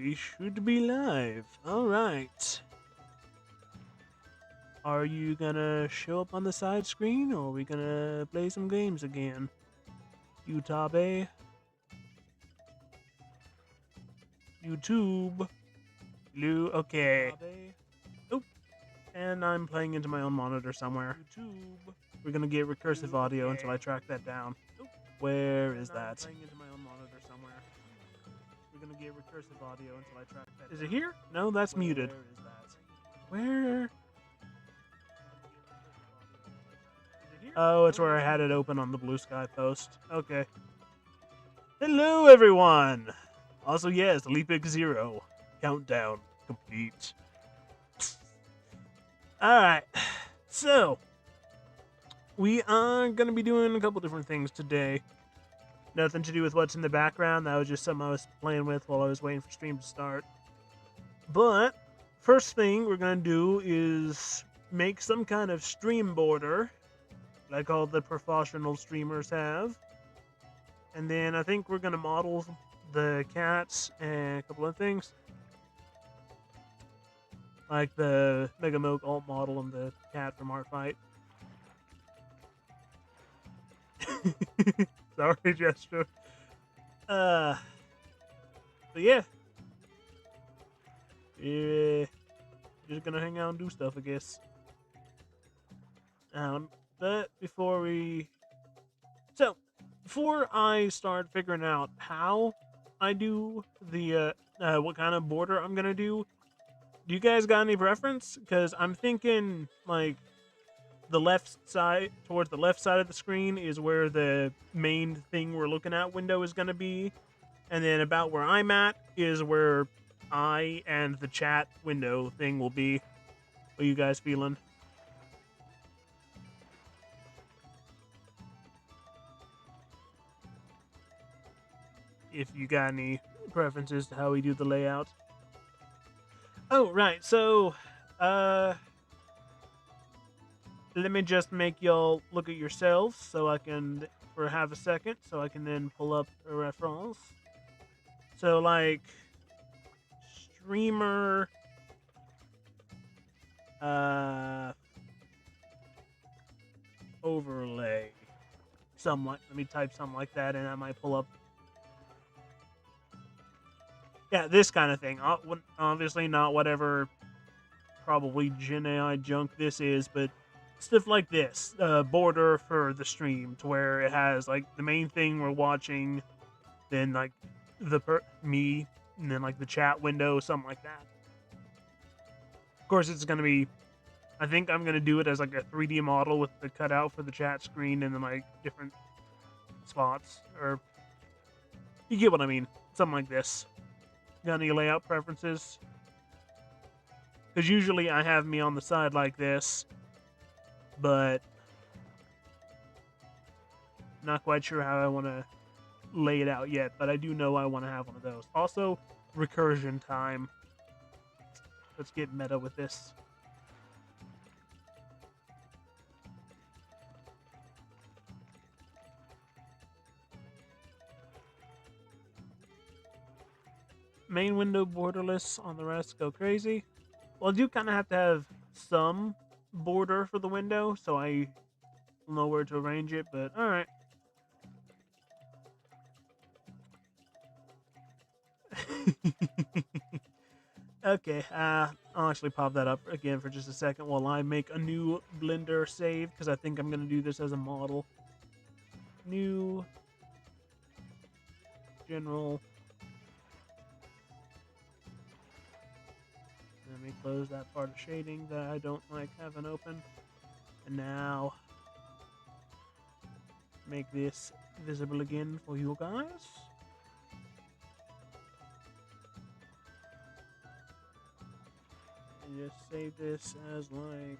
We should be live. Alright. Are you gonna show up on the side screen or are we gonna play some games again? Utabe. YouTube. Lu okay. Oop. And I'm playing into my own monitor somewhere. YouTube. We're gonna get recursive audio until I track that down. Oop. Where is that? Playing into my own monitor somewhere. We're gonna get recursive audio until I track that. Is it here? No, that's muted. Where is that? Where? Oh, it's where I had it open on the Blue Sky post. Okay. Hello, everyone! Also, yes, Leapix 0. Countdown complete. Alright. So, we are going to be doing a couple different things today. Nothing to do with what's in the background. That was just something I was playing with while I was waiting for stream to start. But, first thing we're going to do is make some kind of stream border, like all the professional streamers have. And then I think we're going to model the cats and a couple of things. Like the Mega Milk alt model and the cat from Art Fight. Sorry, Gesture. But yeah. Yeah. Just gonna hang out and do stuff, I guess. But before I start figuring out how I do the what kind of border I'm gonna do you guys got any preference? Because I'm thinking like the left side, towards the left side of the screen is where the main thing we're looking at window is gonna be, and then about where I'm at is where I and the chat window thing will be. What are you guys feeling? If you got any preferences to how we do the layout. Oh, right. So, let me just make y'all look at yourselves so I can, for half a second, so I can then pull up a reference. So, like, streamer, overlay. Let me type something like that and I might pull up. Yeah, this kind of thing. Obviously not whatever probably Gen AI junk this is, but stuff like this. Border for the stream to where it has like the main thing we're watching, then like me, and then like the chat window, something like that. Of course, it's going to be, I think I'm going to do it as like a 3D model with the cutout for the chat screen and then like different spots, or you get what I mean. Something like this. Got any layout preferences? Because usually I have me on the side like this, but not quite sure how I want to lay it out yet, but I do know I want to have one of those. Also, recursion time. Let's get meta with this. Main window borderless, on the rest go crazy. Well, I do kind of have to have some border for the window, so I know where to arrange it, but alright. Okay, I'll actually pop that up again for just a second while I make a new Blender save, because I think I'm going to do this as a model. New general. Let me close that part of shading that I don't like having open. And now make this visible again for you guys. And just save this as like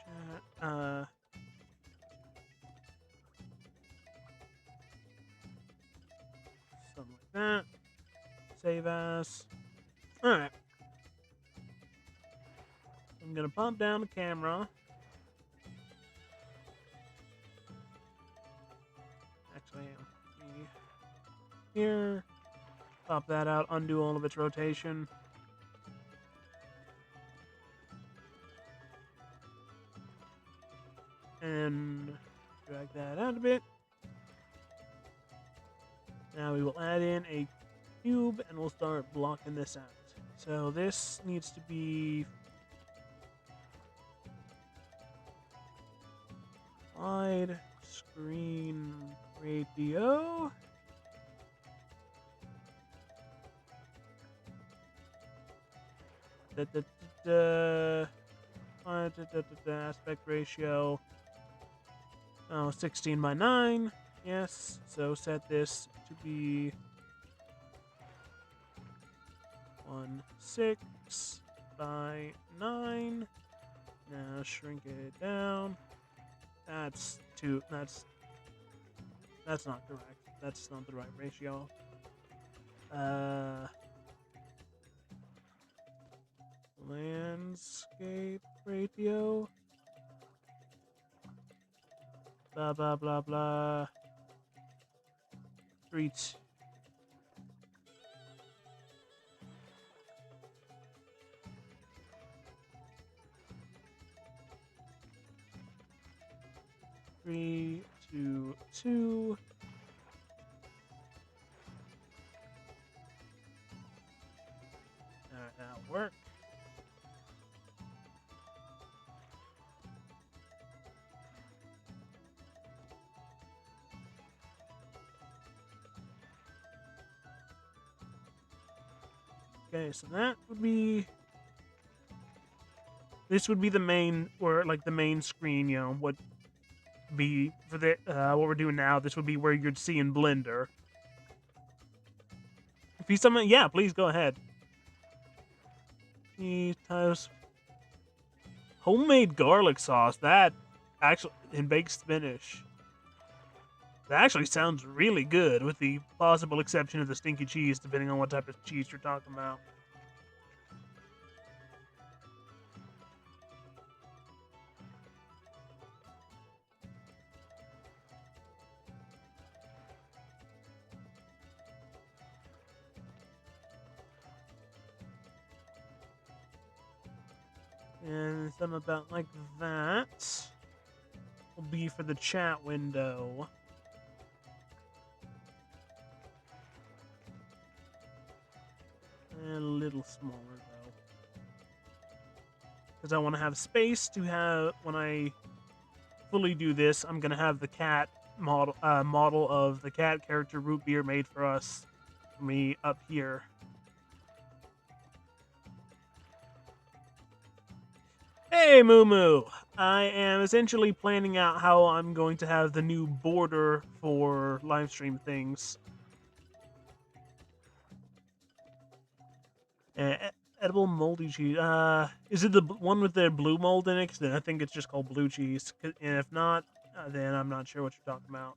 chat, something like that. Save as. Alright. I'm gonna pump down the camera. Actually, here. Pop that out, undo all of its rotation. And drag that out a bit. Now we will add in a cube and we'll start blocking this out. So this needs to be wide screen radio. Aspect ratio. Oh, 16 by 9. Yes. So set this to be 1/6 by 9. Now shrink it down. That's too. That's not correct. That's not the right ratio. Landscape radio. Blah blah blah blah. 3 3 2 2. Alright, that'll work. Okay, so that would be. This would be the main, or like the main screen, you know, would be for the what we're doing now. This would be where you'd see in Blender. If you summon, yeah, please go ahead. Times homemade garlic sauce. That actually in baked spinach. That actually sounds really good, with the possible exception of the stinky cheese, depending on what type of cheese you're talking about. And something about like that will be for the chat window. And a little smaller though, because I want to have space to have when I fully do this. I'm gonna have the cat model of the cat character root beer made for us, for me up here. Hey, Moo Moo! I am essentially planning out how I'm going to have the new border for live stream things. Edible moldy cheese. Is it the one with the blue mold in it? 'Cause I think it's just called blue cheese. And if not, then I'm not sure what you're talking about.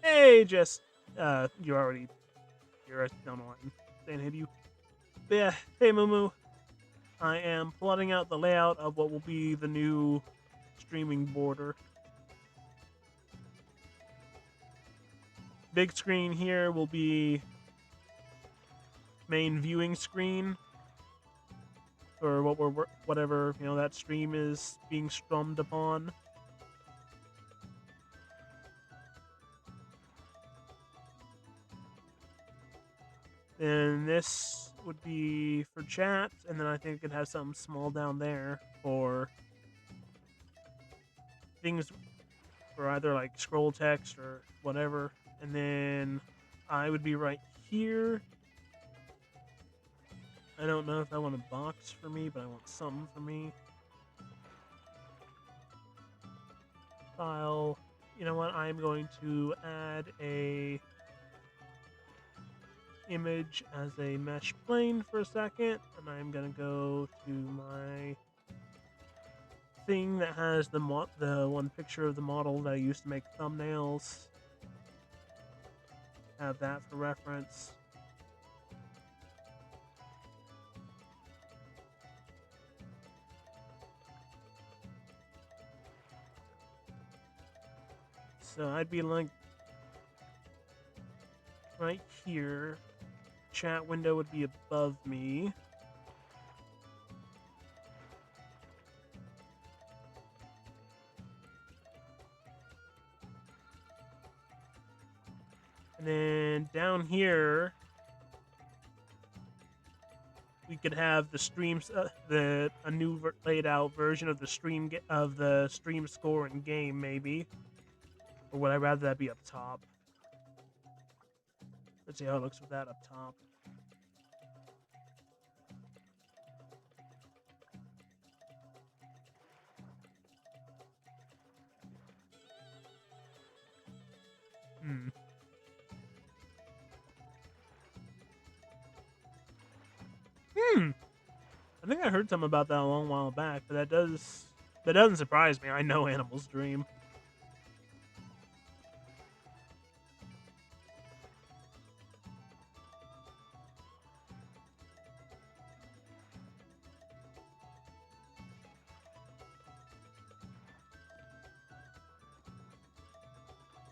Hey, Jess. You're already. I don't know what I'm saying. Hey to you. But yeah. Hey, Moo Moo. I am plotting out the layout of what will be the new streaming border. Big screen here will be main viewing screen for whatever that stream is being strummed upon. And this would be for chat, and then I think it has something small down there for things for either like scroll text or whatever. And then I would be right here. I don't know if I want a box for me, but I want something for me. File. You know what? I'm going to add a image as a mesh plane for a second, and I'm gonna go to my thing that has the one picture of the model that I used to make thumbnails. Have that for reference. So I'd be like right here. Chat window would be above me. And then down here, we could have the streams, a new laid out version of the stream score and game, maybe. Or would I rather that be up top? Let's see how it looks with that up top. I think I heard something about that a long while back, but that doesn't surprise me. I know animals dream.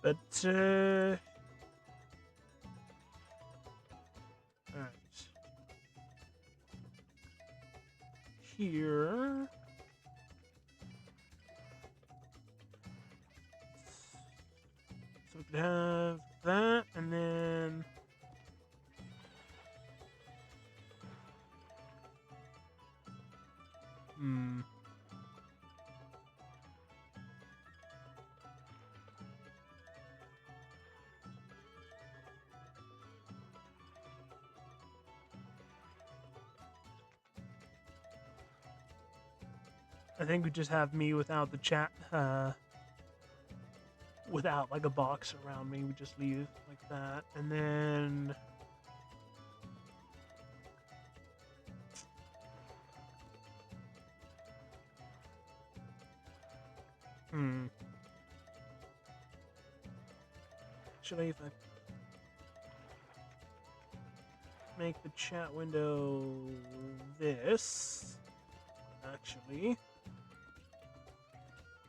But alright. Here. So we could have that, and then I think we just have me without the chat, without like a box around me. We just leave like that, and then actually, if I make the chat window this, actually,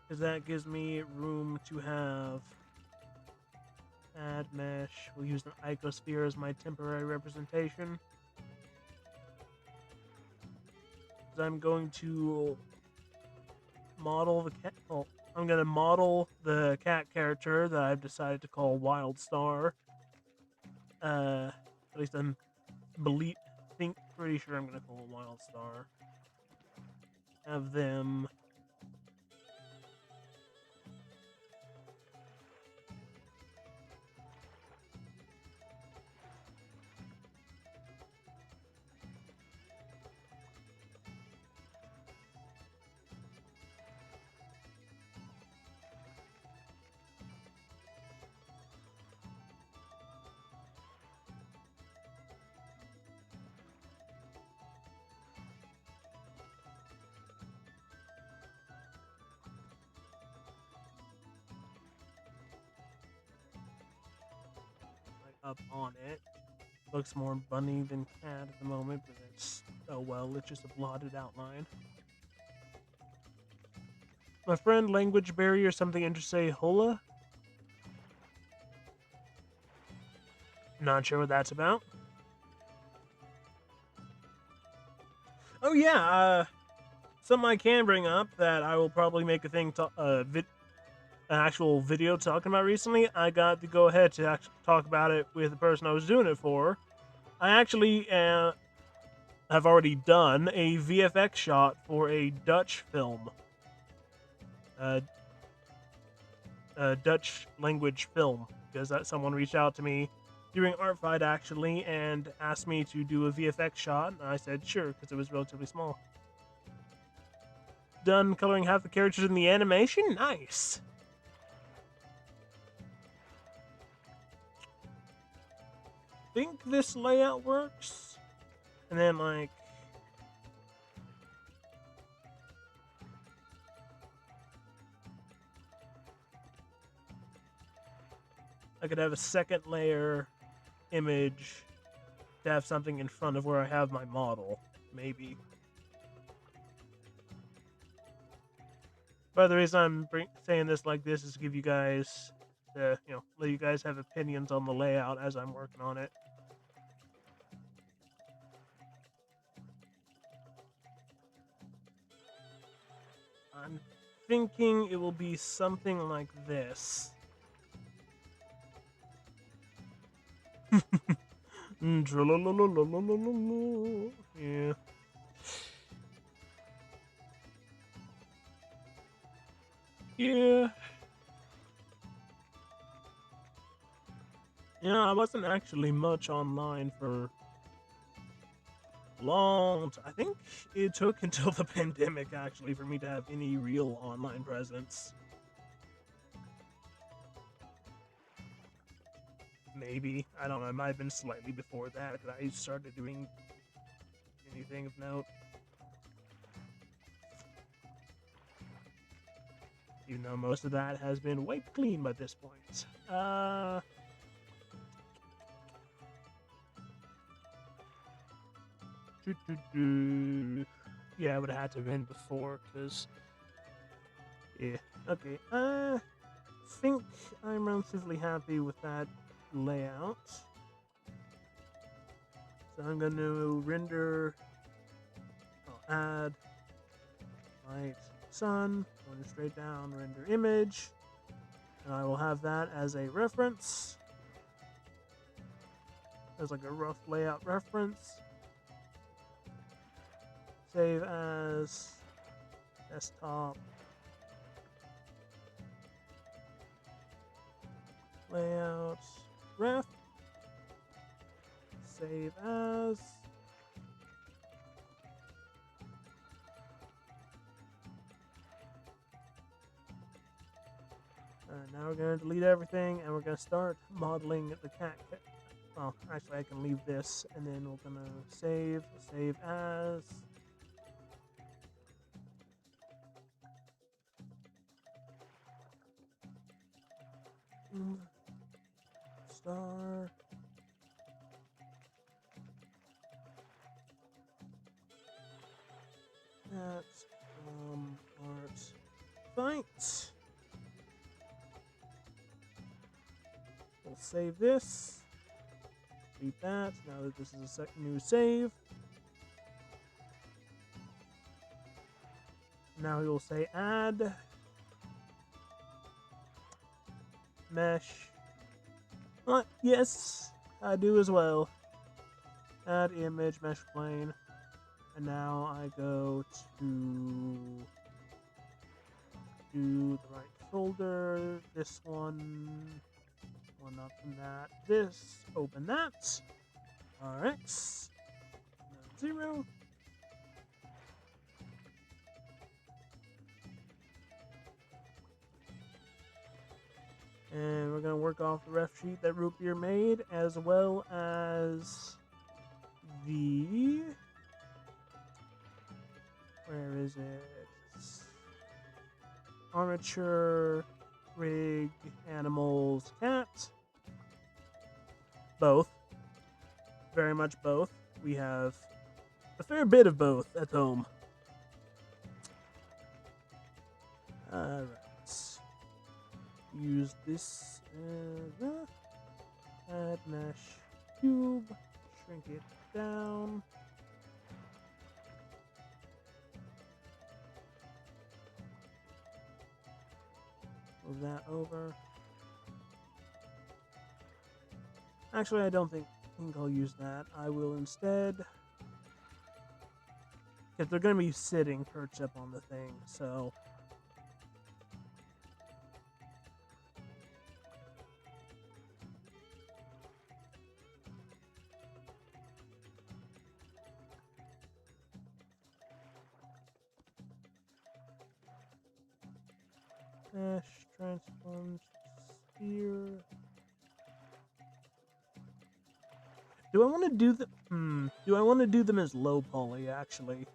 because that gives me room to have add mesh. We'll use an icosphere as my temporary representation. I'm going to model the cat. Well, I'm going to model the cat character that I've decided to call Wild Star. At least I'm pretty sure I'm going to call it Wild Star. Have them up on it. Looks more bunny than cat at the moment, but it's, oh well, it's just a blotted outline. My friend, language barrier, something interesting, Hola? Not sure what that's about. Oh yeah, something I can bring up that I will probably make a thing an actual video talking about recently. I got to go ahead to talk about it with the person I was doing it for. I actually have already done a VFX shot for a Dutch film. A Dutch language film, because someone reached out to me during Artfight actually and asked me to do a VFX shot, and I said sure, because it was relatively small. Done coloring half the characters in the animation? Nice! Think this layout works? And then, like, I could have a second layer image to have something in front of where I have my model, maybe. But the reason I'm saying this like this is to give you guys to, let you guys have opinions on the layout as I'm working on it. I'm thinking it will be something like this. Yeah. Yeah. I wasn't actually much online for long. I think it took until the pandemic actually for me to have any real online presence. Maybe. I don't know. It might have been slightly before that that I started doing anything of note. Even though most of that has been wiped clean by this point. Yeah, it would have had to have been before, because... Yeah. Okay, think I'm relatively happy with that layout. So I'm going to render... I'll add light sun, going straight down, render image, and I will have that as a reference, as like a rough layout reference. Save as desktop layout ref. Save as. Alright, now we're going to delete everything and we're going to start modeling the cat. Well, actually, I can leave this and then we're going to save as. Star. That's art fight. We'll save this. Delete that. Now that this is a new save. Now we will say add mesh. What? Yes, I do as well. Add image mesh plane. And now I go to do the right folder. This one up from that. This, open that. RX 0. And we're going to work off the ref sheet that Root Beer made, as well as the... Where is it? Armature, rig, animals, cat. Both. Very much both. We have a fair bit of both at home. Alright. Use this add mesh cube, shrink it down. Move that over. Actually, I don't think I'll use that. I will instead, because they're going to be sitting perched up on the thing, so mesh transforms sphere. Do I want to do the do I want to do them as low poly actually?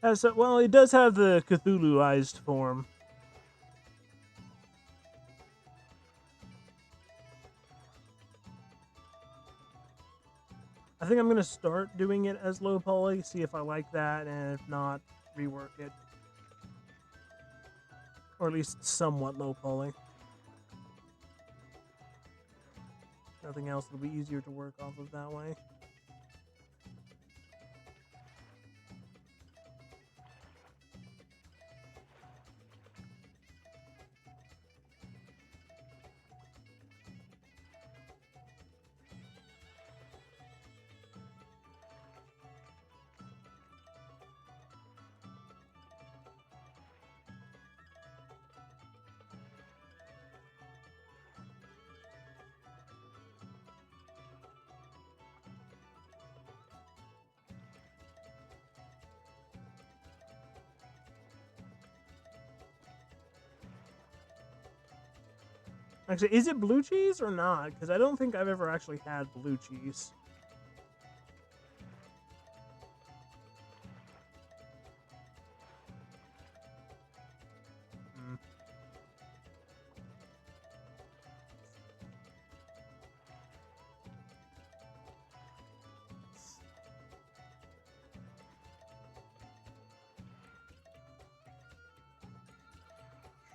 Well, it does have the Cthulhuized form. I think I'm gonna start doing it as low poly, see if I like that, and if not, rework it. Or at least somewhat low poly. Nothing else will be easier to work off of that way. Actually, is it blue cheese or not? Because I don't think I've ever actually had blue cheese. Hmm.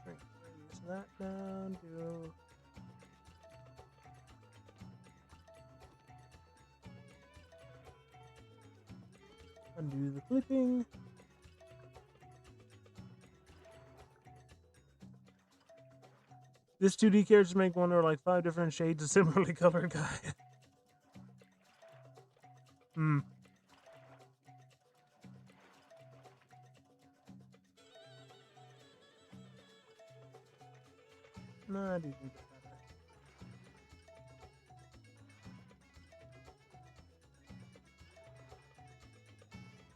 Shrink that down to... Undo the clipping. This 2D characters make one or like 5 different shades of similarly colored guy. Hmm. No, I do think it's better.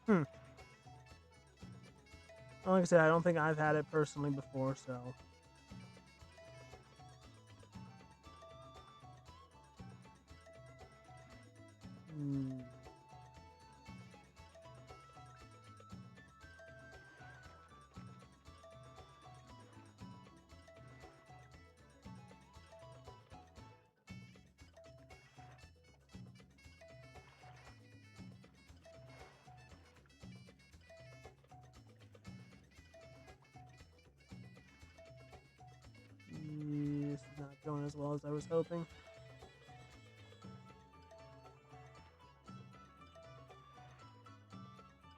Hmm. Like I said, I don't think I've had it personally before, so... Hmm. This is not going as well as I was hoping.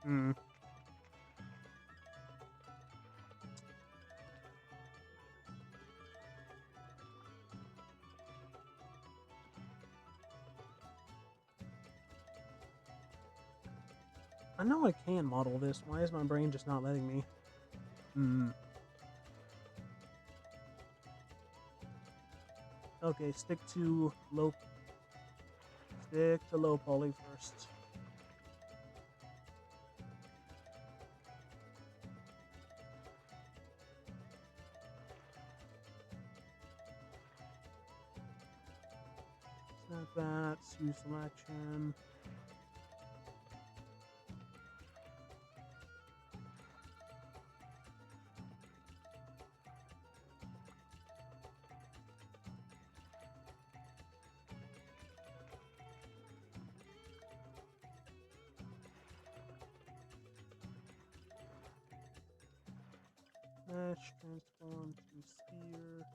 Hmm. I know I can model this. Why is my brain just not letting me? Hmm. Okay, stick to low poly first. Snap that, hue selection. Mesh, transform to sphere.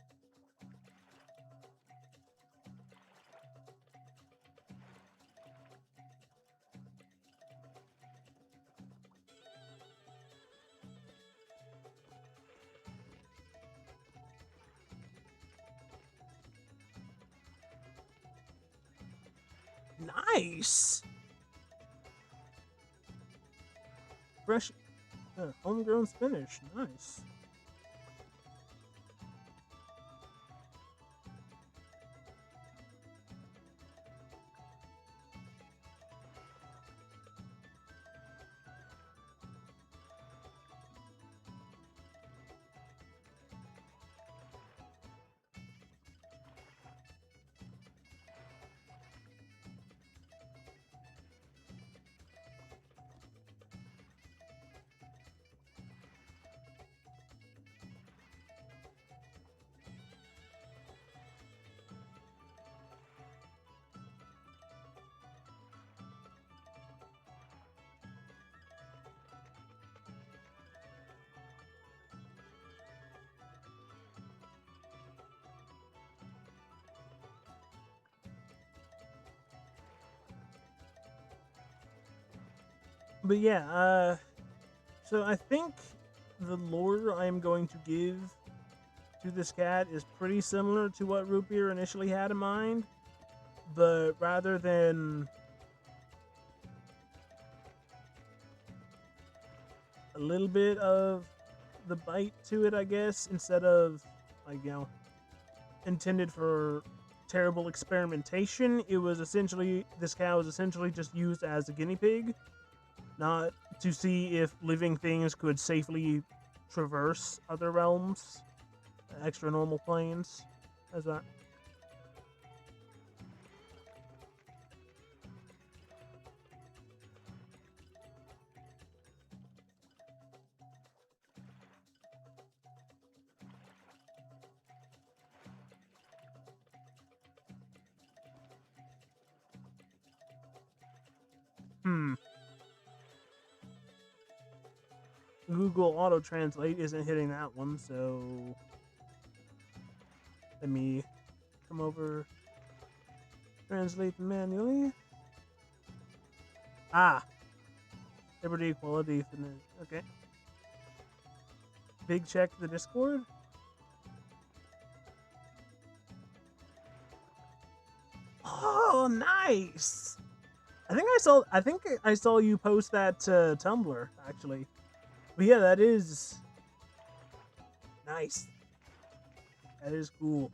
Nice! Fresh, homegrown spinach. Nice. But yeah, so I think the lore I am going to give to this cat is pretty similar to what Root Beer initially had in mind, but rather than a little bit of the bite to it, I guess, instead of like intended for terrible experimentation, it was essentially this cow was essentially just used as a guinea pig, not to see if living things could safely traverse other realms, extra normal planes. As that. Hmm. Google Auto Translate isn't hitting that one, so let me come over, translate manually. Ah, liberty, equality, fitness. Okay. Big check the Discord. Oh, nice. I think I saw you post that to Tumblr actually. But yeah, that is nice. That is cool.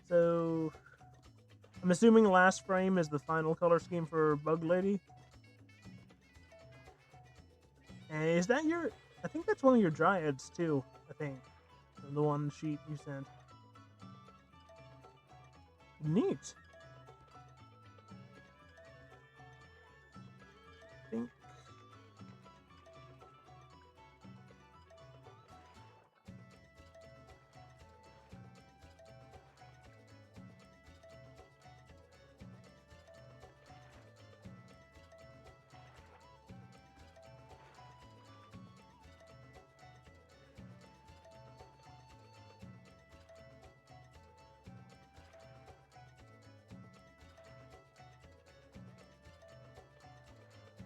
So I'm assuming last frame is the final color scheme for Bug Lady. And is that your? I think that's one of your dryads too. I think the one sheet you sent. Neat. I think.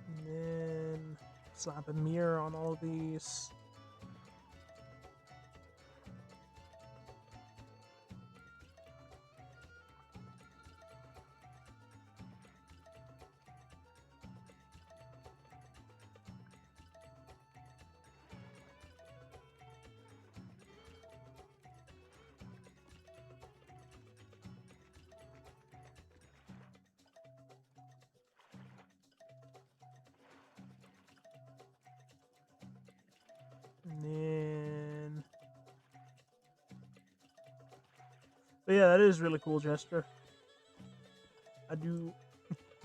And then slap a mirror on all of these. And then. But yeah, that is really cool gesture. I do.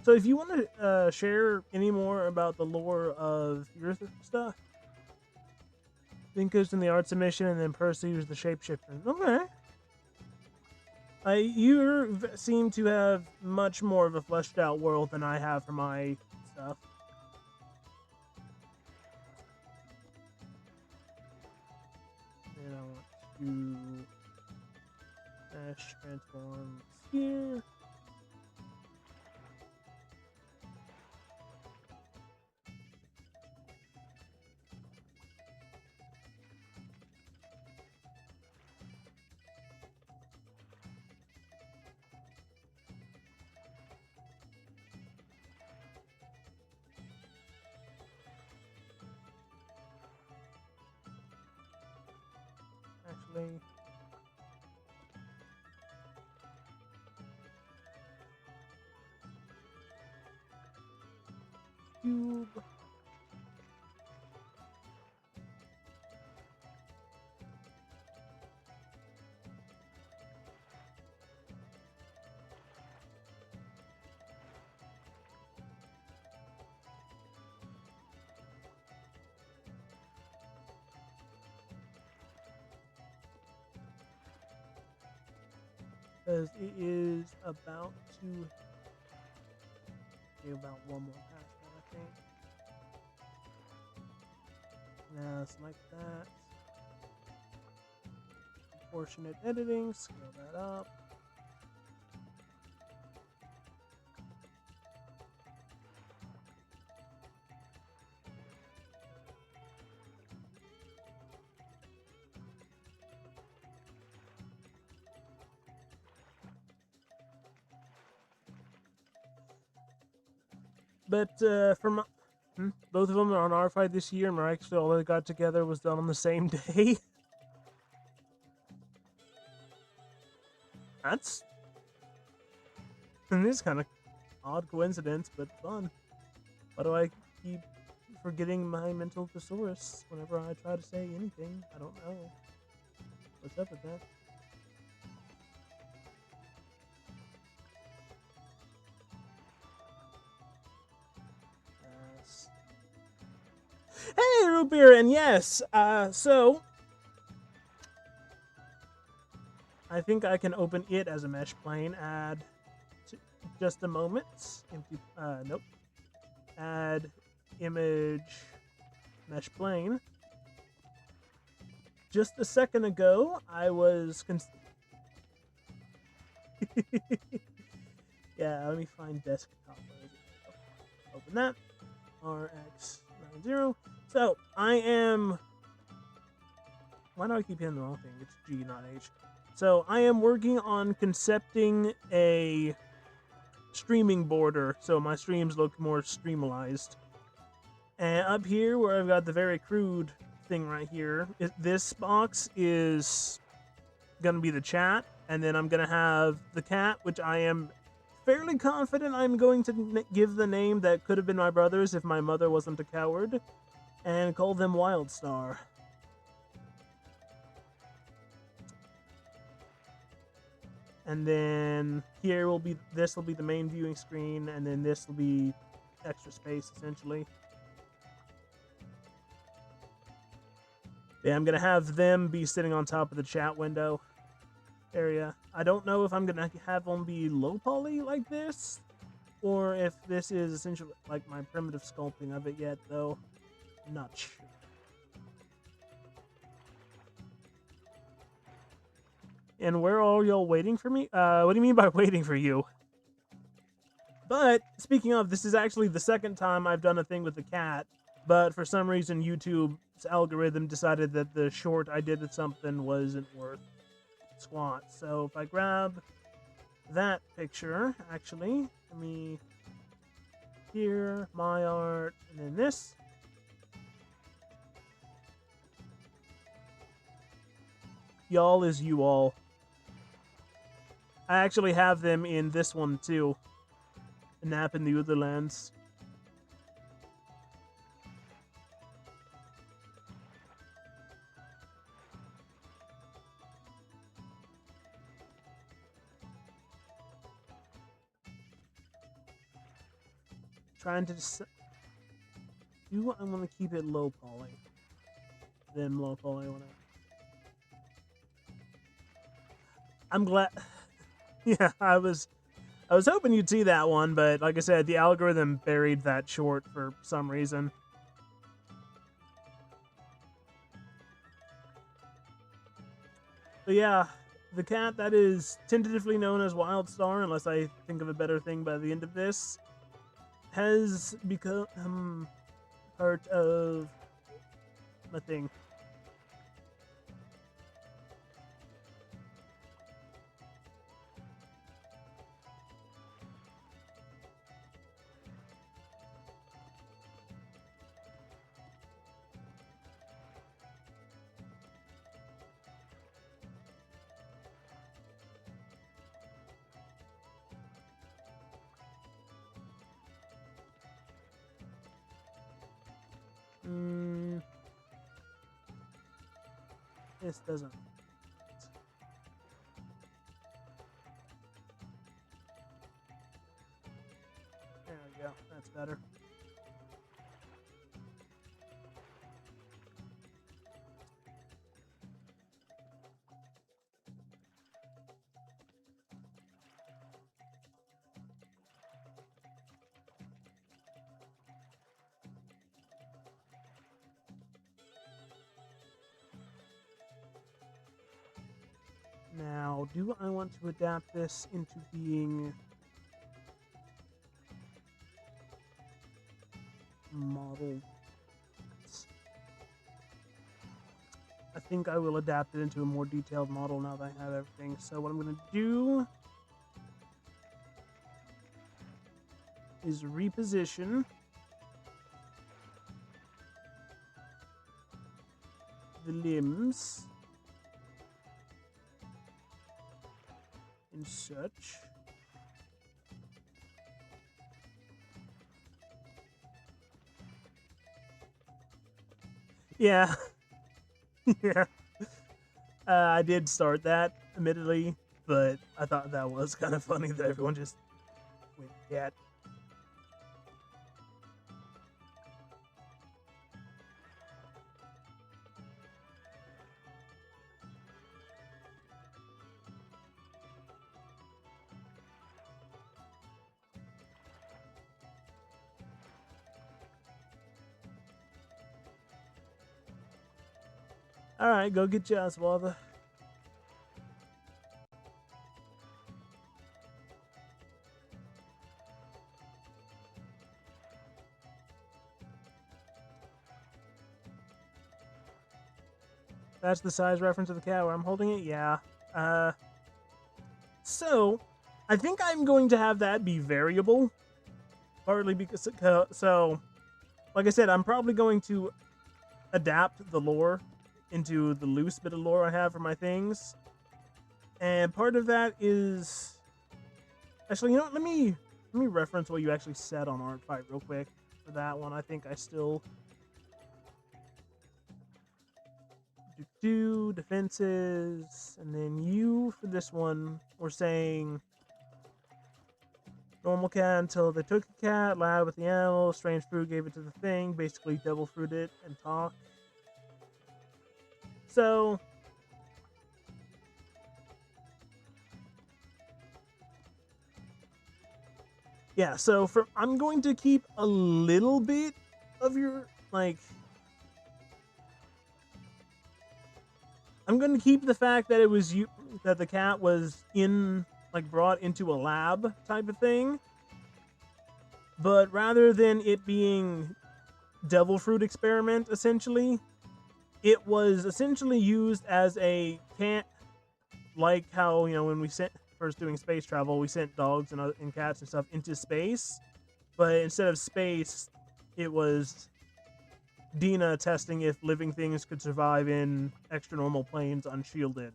So if you want to share any more about the lore of your stuff, Vinko's in the art submission, and then Percy was the shapeshifter. Okay. You seem to have much more of a fleshed out world than I have for my stuff. And I want to dash transforms here. Actually, cube. Because it is about to do about one more pass, I think. Now select that. Proportionate editing, scale that up. But both of them are on R5 this year, and actually all they got together was done on the same day. That's this kind of odd coincidence, but fun. Why do I keep forgetting my mental thesaurus whenever I try to say anything? I don't know. What's up with that? Hey, Root Beer, and yes, so I think I can open it as a mesh plane. Add just a moment. Empty. Nope. Add image mesh plane. Just a second ago, I was. Yeah, let me find desktop. Open that. RX90. So I am. Why do I keep hitting the wrong thing? It's G, not H. So I am working on concepting a streaming border so my streams look more streamalized. And up here where I've got the very crude thing right here, this box is going to be the chat, and then I'm going to have the cat, which I am fairly confident I'm going to give the name that could have been my brother's if my mother wasn't a coward, and call them Wildstar. And then here will be, this will be the main viewing screen, and then this will be extra space, essentially. Yeah, I'm going to have them be sitting on top of the chat window area. I don't know if I'm going to have them be low poly like this, or if this is essentially like my primitive sculpting of it yet, though. I'm not sure. And where are all y'all waiting for me? What do you mean by waiting for you? But, speaking of, this is actually the second time I've done a thing with the cat, but for some reason YouTube's algorithm decided that the short I did with something wasn't worth squat. So if I grab that picture, actually, let me... Here, my art, and then this. Y'all is you all. I actually have them in this one too. A Nap in the Otherlands. Trying to decide. Do I want to keep it low poly? Then low poly when I'm glad. Yeah, I was hoping you'd see that one, but like I said, the algorithm buried that short for some reason. But yeah, the cat that is tentatively known as Wildstar, unless I think of a better thing by the end of this, has become part of my thing. This doesn't. There we go. That's better. Now, do I want to adapt this into being model? I think I will adapt it into a more detailed model now that I have everything. So what I'm going to do is reposition the limbs and such. Yeah. Yeah. I did start that, admittedly, but I thought that was kind of funny that everyone just went cat. Alright, go get your Oswalda. That's the size reference of the cat where I'm holding it? Yeah. So, I think I'm going to have that be variable. Partly because, so, like I said, I'm probably going to adapt the lore into the loose bit of lore I have for my things. And part of that is... Actually, you know what? Let me reference what you actually said on Art Fight real quick for that one. I think I still... Do defenses, and then you for this one were saying normal cat until they took a cat, lab with the animal, strange fruit gave it to the thing, basically devil fruit it and talk. So yeah, so I'm going to keep a little bit of your I'm going to keep the fact that it was you that the cat was brought into a lab type of thing. But rather than it being devil fruit experiment, essentially, it was essentially used as a cat, like how, when we first doing space travel, we sent dogs and cats and stuff into space. But instead of space, it was Dina testing if living things could survive in extra normal planes unshielded.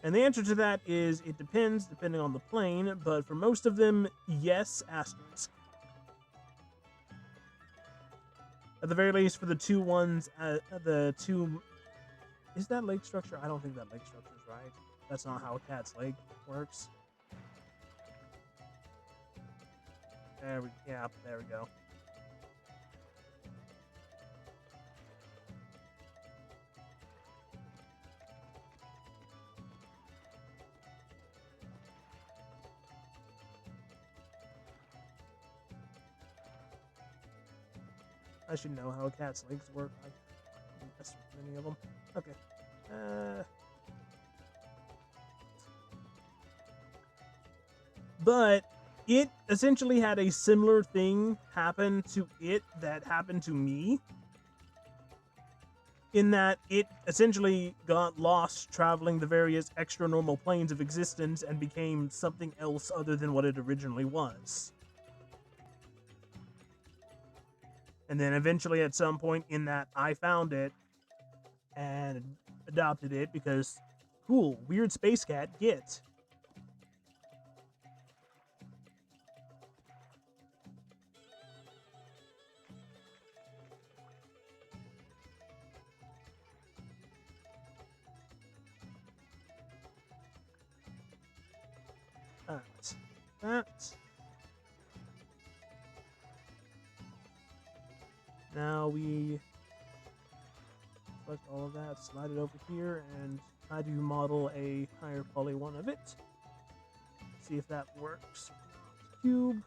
And the answer to that is it depends, depending on the plane, but for most of them, yes, asterisk. At the very least, for the two ones, the two... Is that leg structure? I don't think that leg structure is right. That's not how a cat's leg works. There we go. I should know how a cat's legs work. I didn't mess with many of them. Okay. But it essentially had a similar thing happen to it that happened to me. In that it essentially got lost traveling the various extra normal planes of existence and became something else other than what it originally was. And then eventually at some point in that, I found it and adopted it because, cool, weird space cat, get. Alright. That. Now we select all of that, slide it over here, and try to model a higher poly one of it. See if that works. Cube.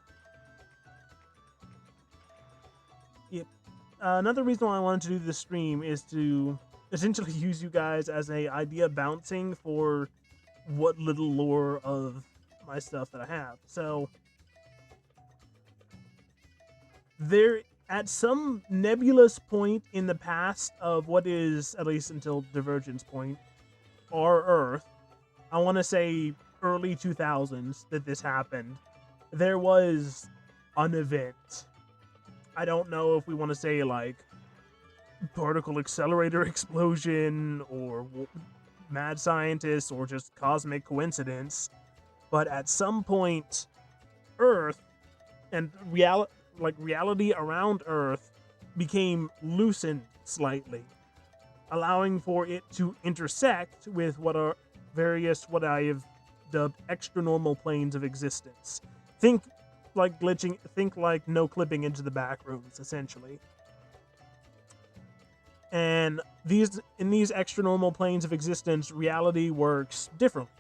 Yep. Another reason why I wanted to do this stream is to essentially use you guys as a idea bouncing for what little lore of my stuff that I have. So there, at some nebulous point in the past of what is, at least until Divergence point, our Earth, I want to say early 2000s that this happened, there was an event. I don't know if we want to say like particle accelerator explosion or mad scientist or just cosmic coincidence, but at some point, Earth and reality around Earth became loosened slightly, allowing for it to intersect with what are what I have dubbed extra normal planes of existence. Think like glitching, think like no clipping into the back rooms, essentially. And in these extra normal planes of existence, reality works differently.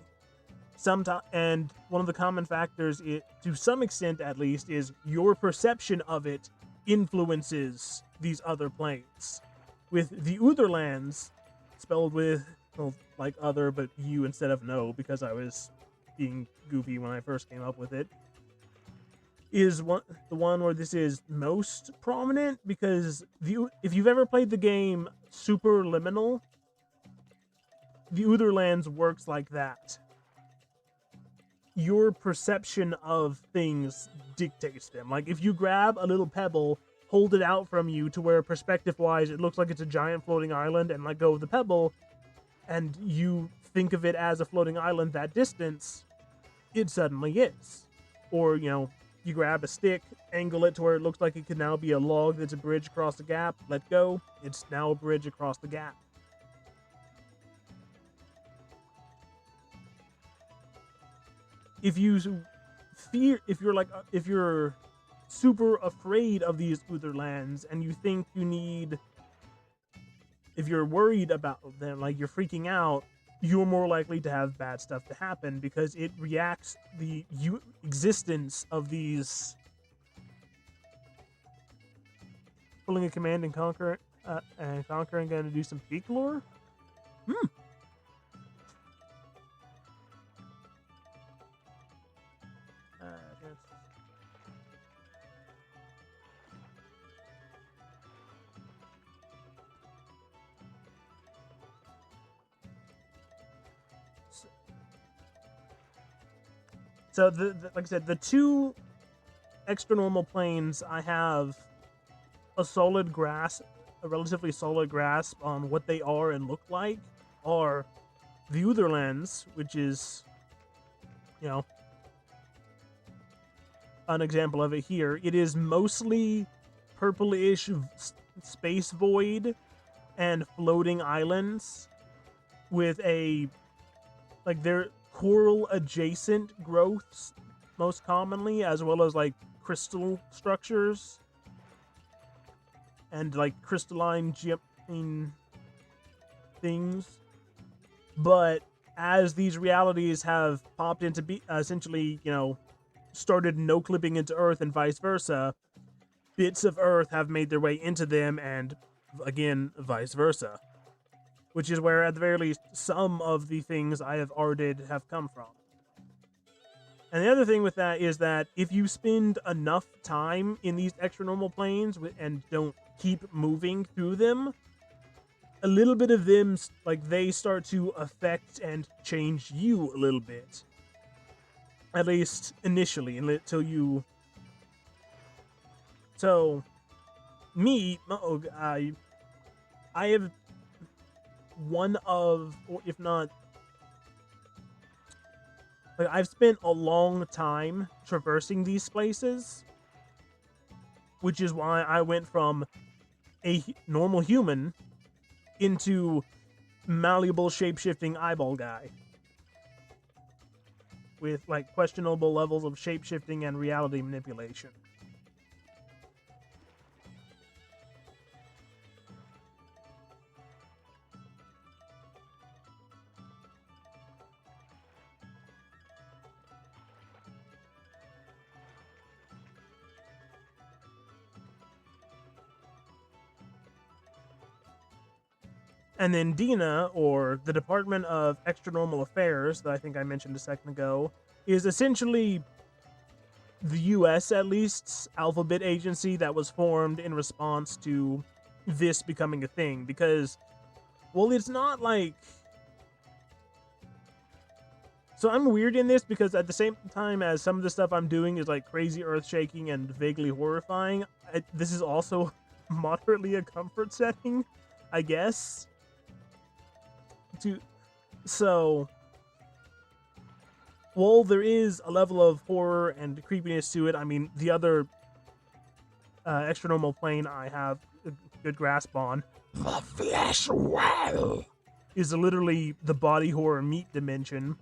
Sometimes, and one of the common factors, to some extent at least, is your perception of it influences these other planes. With the Utherlands, spelled with, well, like other, but U instead of no, because I was being goofy when I first came up with it, is the one where this is most prominent, because if you've ever played the game Superliminal, the Utherlands works like that. Your perception of things dictates them. Like, if you grab a little pebble, hold it out from you to where perspective-wise it looks like it's a giant floating island, and let go of the pebble, and you think of it as a floating island that distance, it suddenly is. Or, you grab a stick, angle it to where it looks like it could now be a log that's a bridge across the gap, let go, it's now a bridge across the gap. If you're super afraid of these Utherlands and you think if you're worried about them, like you're freaking out, you're more likely to have bad stuff to happen, because it reacts the existence of these. Pulling a command and conquer and going to do some peak lore. So, like I said, the two extra normal planes, I have a relatively solid grasp on what they are and look like, are the Utherlands, which is, an example of it here. It is mostly purplish space void and floating islands with they're coral adjacent growths most commonly, as well as like crystal structures and like crystalline things. But as these realities have popped into essentially, started no clipping into Earth and vice versa, bits of Earth have made their way into them, and again, vice versa. Which is where, at the very least, some of the things I have arted have come from. And the other thing with that is that if you spend enough time in these extra normal planes and don't keep moving through them, a little bit of them, they start to affect and change you a little bit. At least initially, until you. So, me, I have one of, or if not, I've spent a long time traversing these places, which is why I went from a normal human into malleable shape-shifting eyeball guy with questionable levels of shape-shifting and reality manipulation. And then DINA, or the Department of Extranormal Affairs, that I think I mentioned a second ago, is essentially the US, at least, alphabet agency that was formed in response to this becoming a thing. Because, well, it's not like So I'm weird in this because at the same time as some of the stuff I'm doing is like crazy earth-shaking and vaguely horrifying, this is also moderately a comfort setting, I guess. To so, while there is a level of horror and creepiness to it, I mean the other extra normal plane I have a good grasp on, the flesh well, is literally the body horror meat dimension.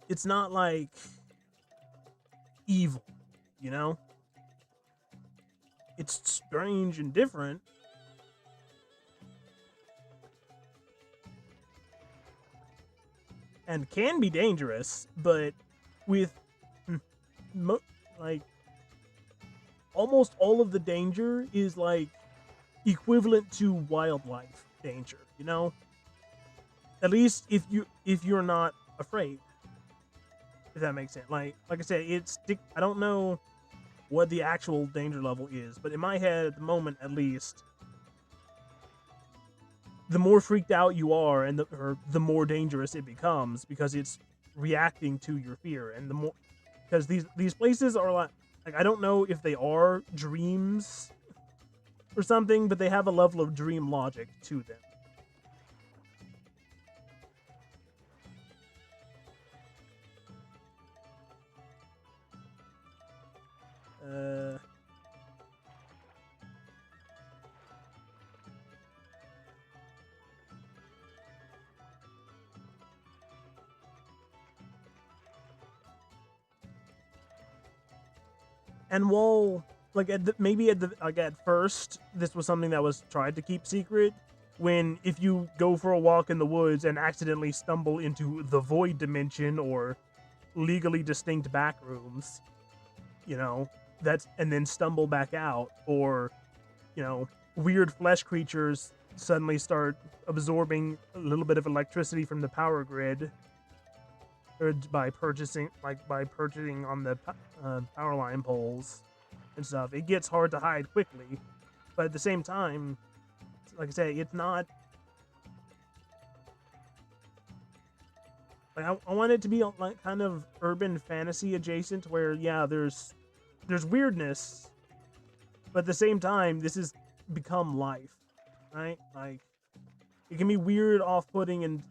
It's not like evil, you know? It's strange and different. And can be dangerous, but with like almost all of the danger is like equivalent to wildlife danger, you know? At least if you're not afraid. If that makes sense. Like I said, I don't know what the actual danger level is, but in my head at the moment at least, the more freaked out you are and the more dangerous it becomes because it's reacting to your fear, and the more because these places are like I don't know if they are dreams or something, but they have a level of dream logic to them. Uh and while like maybe at first this was something that was tried to keep secret, when if you go for a walk in the woods and accidentally stumble into the void dimension or legally distinct back rooms, you know, that's and then stumble back out, or you know, weird flesh creatures suddenly start absorbing a little bit of electricity from the power grid, or by purchasing on the power line poles and stuff. It gets hard to hide quickly, but at the same time, like I say, it's not like I want it to be like kind of urban fantasy adjacent, where yeah, there's weirdness, but at the same time, this has become life, right? Like it can be weird, off-putting, and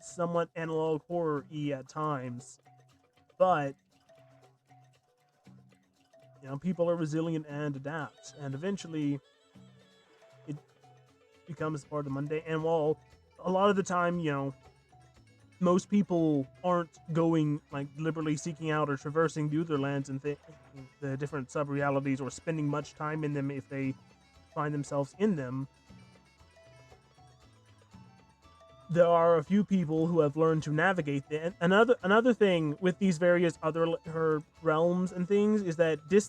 somewhat analog horror-y at times, but you know, people are resilient and adapt, and eventually it becomes part of Monday. And while a lot of the time, you know, most people aren't going like liberally seeking out or traversing the other lands and the different sub-realities, or spending much time in them if they find themselves in them, there are a few people who have learned to navigate them. Another thing with these various other her realms and things is that the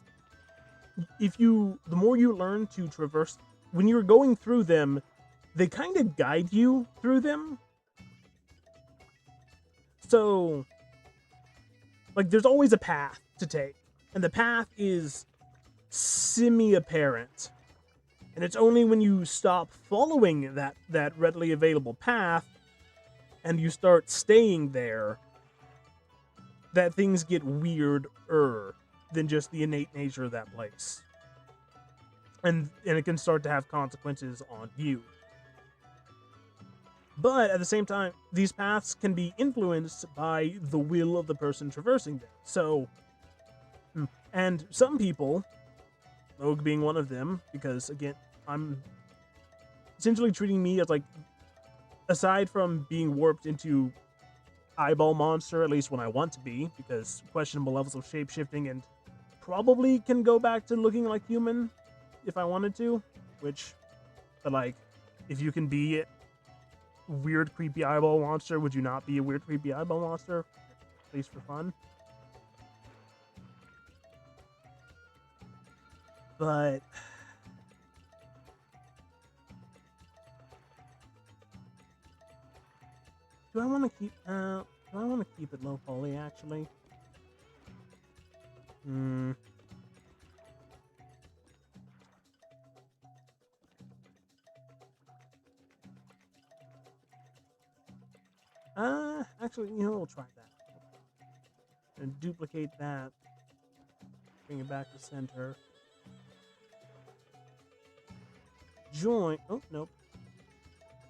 more you learn to traverse, when you're going through them, they kind of guide you through them. So like there's always a path to take, and the path is semi-apparent, and it's only when you stop following that readily available path and you start staying there that things get weirder than just the innate nature of that place, and it can start to have consequences on you. But at the same time, these paths can be influenced by the will of the person traversing them. So, and some people, Rogue being one of them, because again, I'm essentially treating me as like, aside from being warped into eyeball monster, at least when I want to be, because questionable levels of shapeshifting, and probably can go back to looking like human if I wanted to, but like, if you can be weird, creepy eyeball monster, would you not be a weird, creepy eyeball monster? At least for fun. But do I want to keep? Do I want to keep it low poly? Actually, Actually, we'll try that. And duplicate that. Bring it back to center. Join. Oh, nope.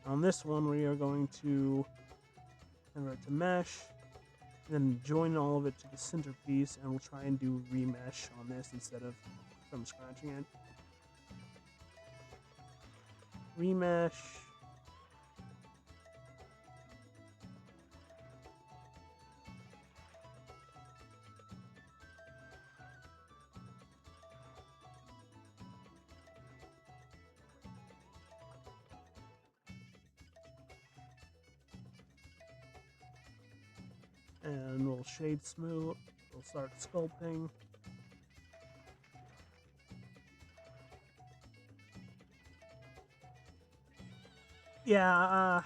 On this one, we are going to convert to mesh. Then join all of it to the centerpiece, and we'll try and do remesh on this instead of from scratching it. Remesh. And we'll shade smooth. We'll start sculpting. Yeah,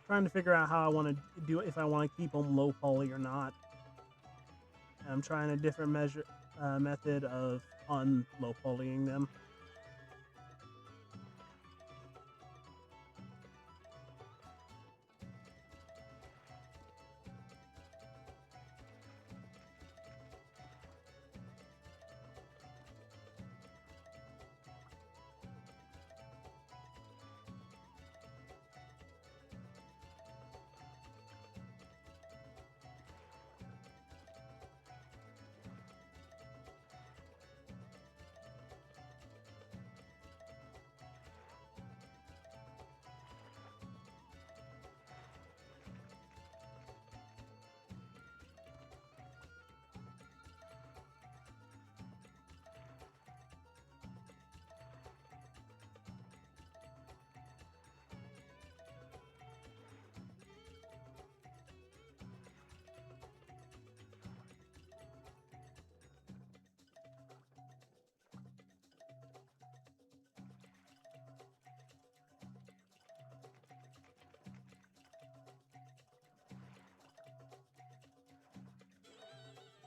trying to figure out how I want to do it, if I want to keep them low poly or not. I'm trying a different method of low polying them.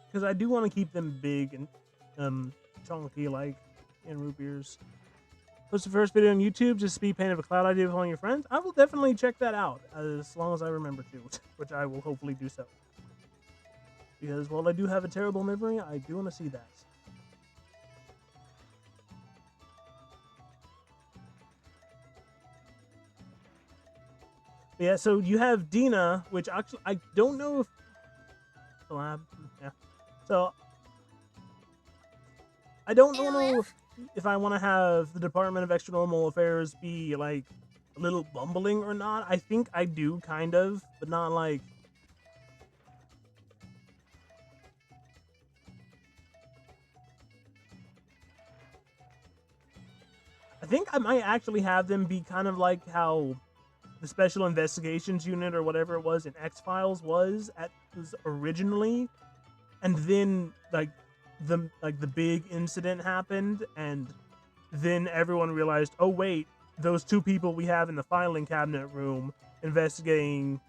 Because I do want to keep them big and chunky, like in root beers. Post the first video on YouTube, just speed paint of a cloud idea with all your friends. I will definitely check that out, as long as I remember to, which I will hopefully do so. Because while I do have a terrible memory, I do want to see that. But yeah, so you have Dina, which actually, I don't know if... yeah. So, I don't know if I want to have the Department of Extranormal Affairs be, like, a little bumbling or not. I think I do, kind of, but not, like... I think I might actually have them be kind of like how the Special Investigations Unit or whatever it was in X-Files was originally, and then the big incident happened, and then everyone realized, oh wait, those two people we have in the filing cabinet room investigating,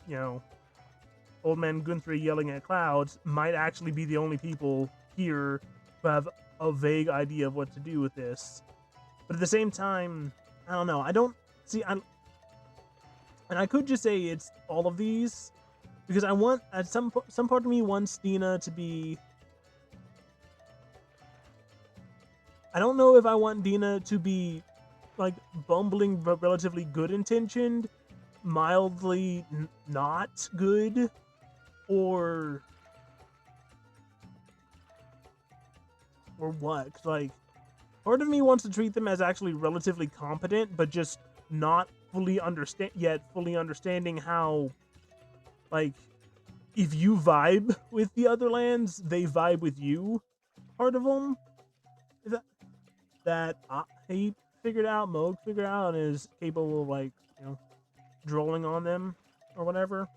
Old Man Guthrie yelling at clouds might actually be the only people here who have a vague idea of what to do with this. But at the same time, I don't know. I don't see. And I could just say it's all of these, because I want, at some part of me wants Dina to be. I don't know if I want Dina to be like bumbling but relatively good intentioned, mildly not good, or what? Like, part of me wants to treat them as actually relatively competent, but just not fully understanding how, like, if you vibe with the other lands, they vibe with you. Part of them that he figured out, Moog figured out, and is capable of, like, drolling on them or whatever.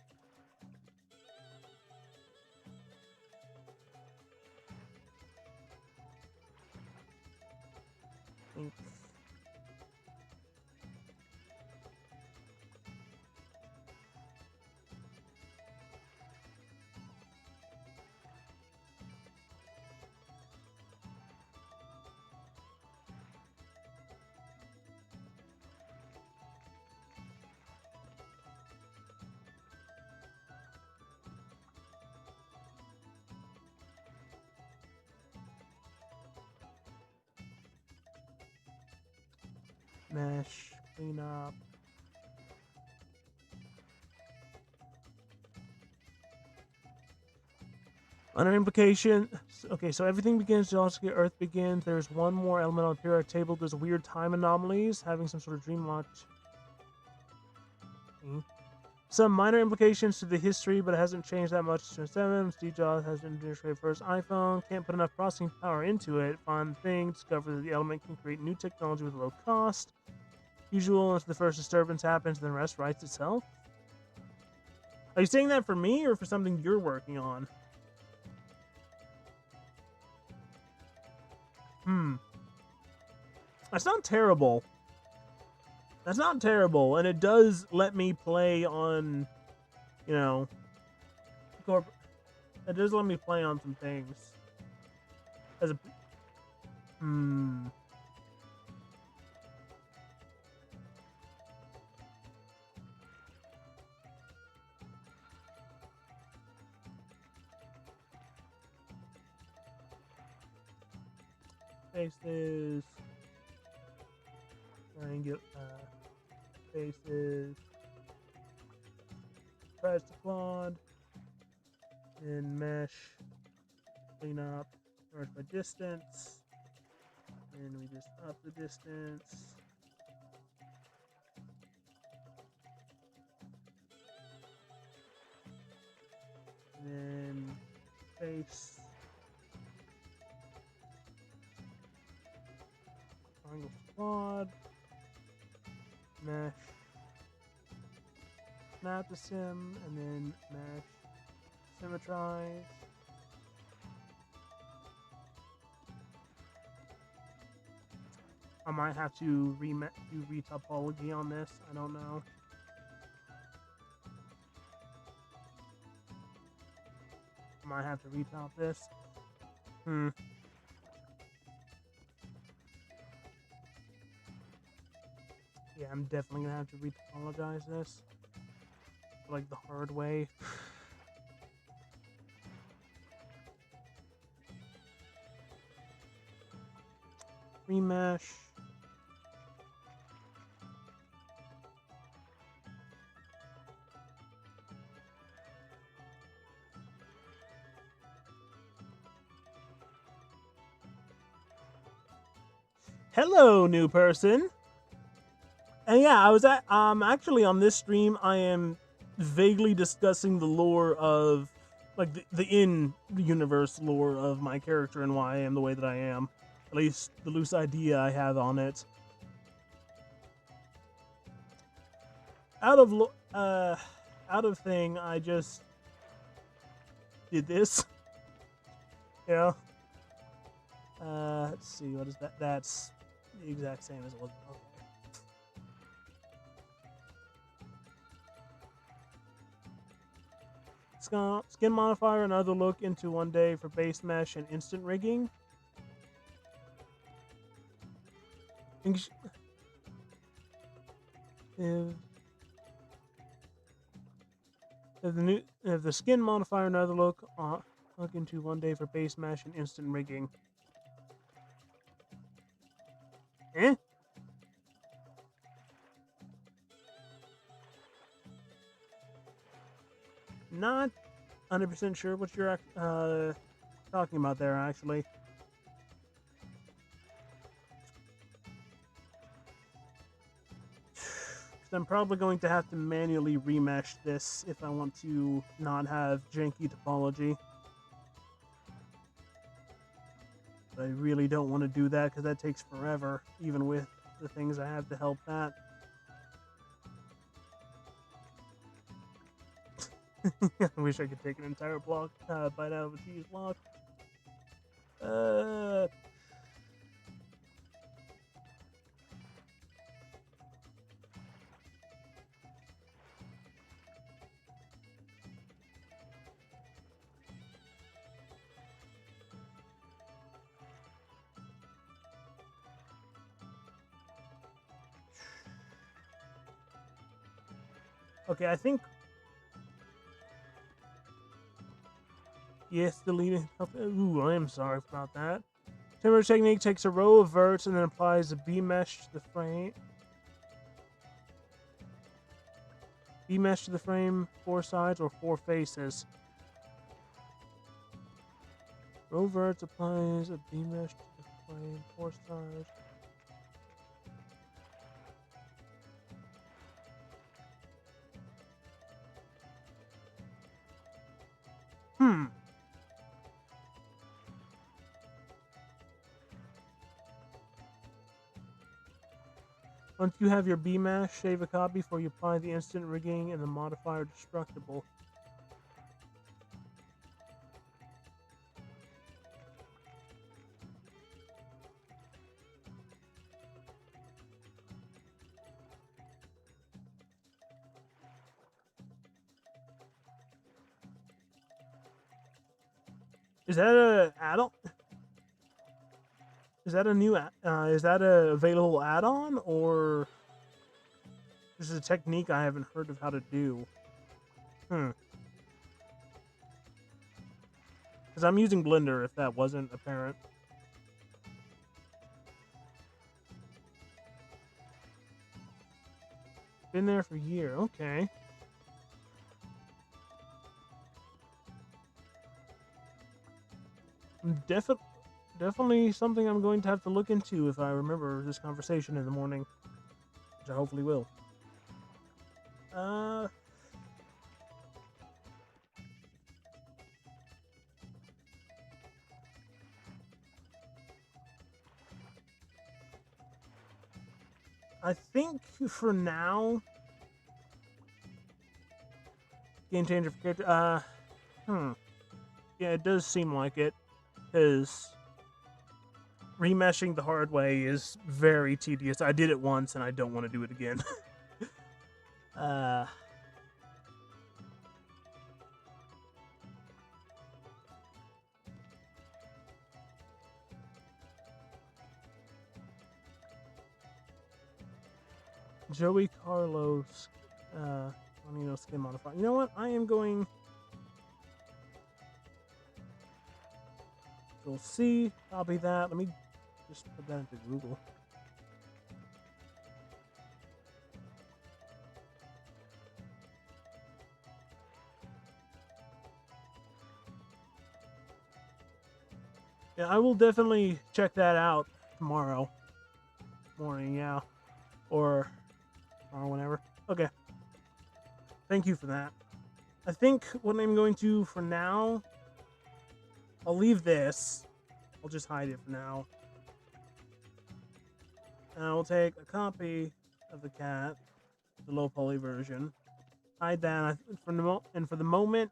Mesh, clean up. Under implication, okay, so everything begins, just Earth begins. There's one more element on the periodic table. There's weird time anomalies, having some sort of dream watch. Some minor implications to the history, but it hasn't changed that much since 7. Steve Jobs has been introduced for his iPhone. Can't put enough processing power into it. Fun thing, discover that the element can create new technology with low cost. Usual, if the first disturbance happens, then the rest rights itself. Are you saying that for me or for something you're working on? That's not terrible. That's not terrible, and it does let me play on, you know, it does let me play on some things. As a, faces, triangle, faces, press the quad, and mesh, clean up, merge by distance, and we just up the distance. And then face, triangle quad, mesh, snap the sim, and then mesh, symmetrize. I might have to do retopology on this. I don't know. I might have to retop this. Yeah, I'm definitely gonna have to retopologize this. Like the hard way. Remesh. Hello, new person. And yeah, I was at actually on this stream I am vaguely discussing the lore of like the in-universe lore of my character and why I am the way that I am. At least the loose idea I have on it. Out of thing, I just did this. Yeah. Let's see, what is that? That's the exact same as it was. Okay. Skin modifier, another look into one day for base mesh and instant rigging. If the skin modifier, another look into one day for base mesh and instant rigging. Not 100% sure what you're talking about there, actually. I'm probably going to have to manually remesh this if I want to not have janky topology. But I really don't want to do that because that takes forever, even with the things I have to help that. I wish I could take an entire block, bite out of a cheese block. Okay, I think. Yes, deleting. Ooh, I am sorry about that. Timber technique takes a row of verts and then applies a B mesh to the frame. B-mesh to the frame, 4 sides or 4 faces. Roverts applies a B-mesh to the frame, 4 sides. Once you have your B-mesh, save a copy before you apply the instant rigging and the modifier destructible. Is that a add-on? Is that a new? Is that a available add-on, or this is a technique I haven't heard of how to do? Because I'm using Blender. If that wasn't apparent. Been there for a year. Okay. Definitely something I'm going to have to look into if I remember this conversation in the morning, which I hopefully will. I think for now, game changer for character. Yeah, it does seem like it, because remeshing the hard way is very tedious. I did it once, and I don't want to do it again. Joey Carlos, skin modifier. You know what? I am going. Control C, copy that. Let me just put that into Google. Yeah, I will definitely check that out tomorrow morning, yeah. Or whenever. Okay. Thank you for that. I think what I'm going to, for now, I'll leave this. I'll just hide it for now. And I will take a copy of the cat, the low poly version. Hide that. For the moment,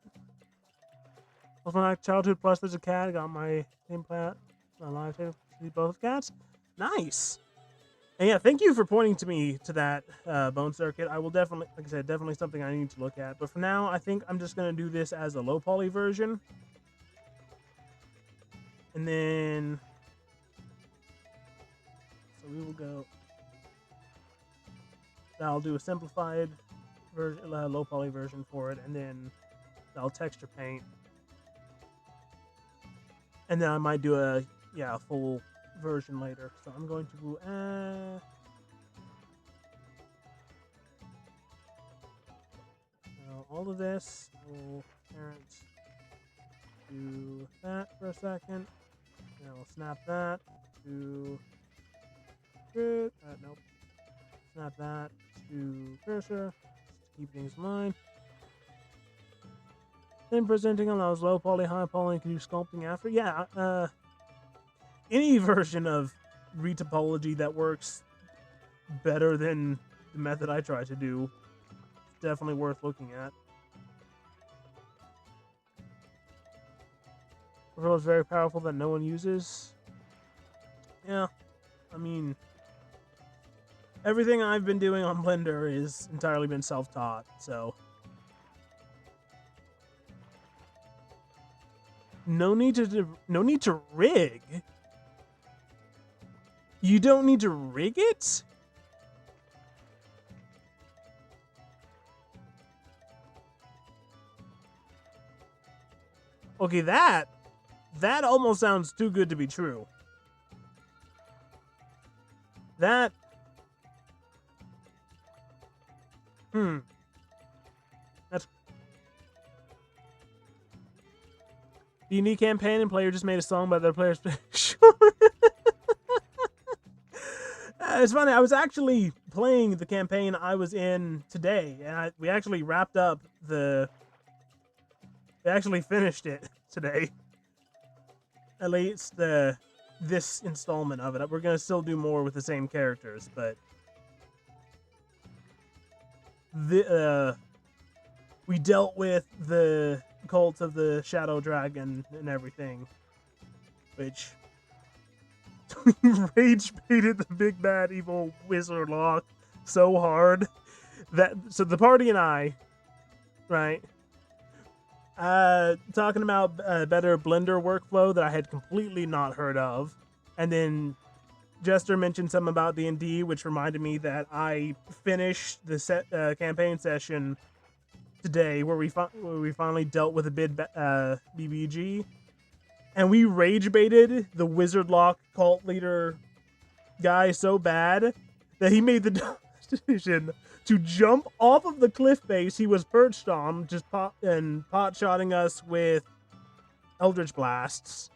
was my childhood plus there's a cat. I got my name plat, my live table. See both cats. Nice. And yeah, thank you for pointing to me to that bone circuit. I will definitely, like I said, definitely something I need to look at. But for now, I think I'm just gonna do this as a low poly version. And then, so we will go. I'll do a simplified version, low poly version for it, and then I'll texture paint. And then I might do a full version later. So I'm going to all of this. We'll parent do that for a second. And I'll snap that to grid. Nope. Snap that to cursor. Just to keep things in line. Then presenting allows low poly, high poly, and can do sculpting after. Yeah, any version of retopology that works better than the method I try to do is definitely worth looking at. Reveal is very powerful that no one uses. Yeah, I mean, everything I've been doing on Blender is entirely been self-taught, so no need to rig. You don't need to rig it? Okay, that almost sounds too good to be true. That D&D campaign and player just made a song by their players. It's funny. I was actually playing the campaign I was in today, and we actually wrapped up the. We actually finished it today. At least this installment of it. We're gonna still do more with the same characters, but we dealt with the cult of the Shadow Dragon and everything, which rage baited the big bad evil wizard lock so hard that the party and I, right, talking about a better Blender workflow that I had completely not heard of, and then Jester mentioned something about D&D, which reminded me that I finished the campaign session today where we finally dealt with a big BBG, and we rage baited the Wizard Lock cult leader guy so bad that he made the decision to jump off of the cliff base he was perched on, just pot-shotting us with Eldritch Blasts.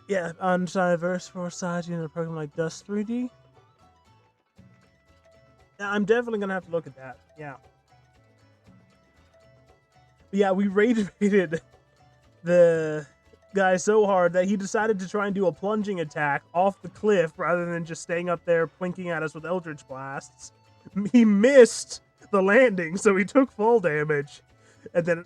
Yeah, on diverse for size in a program like Dust 3D. Yeah, I'm definitely gonna have to look at that. Yeah. But yeah, we rage-baited the guy so hard that he decided to try and do a plunging attack off the cliff rather than just staying up there plinking at us with Eldritch Blasts. He missed the landing, so he took fall damage, and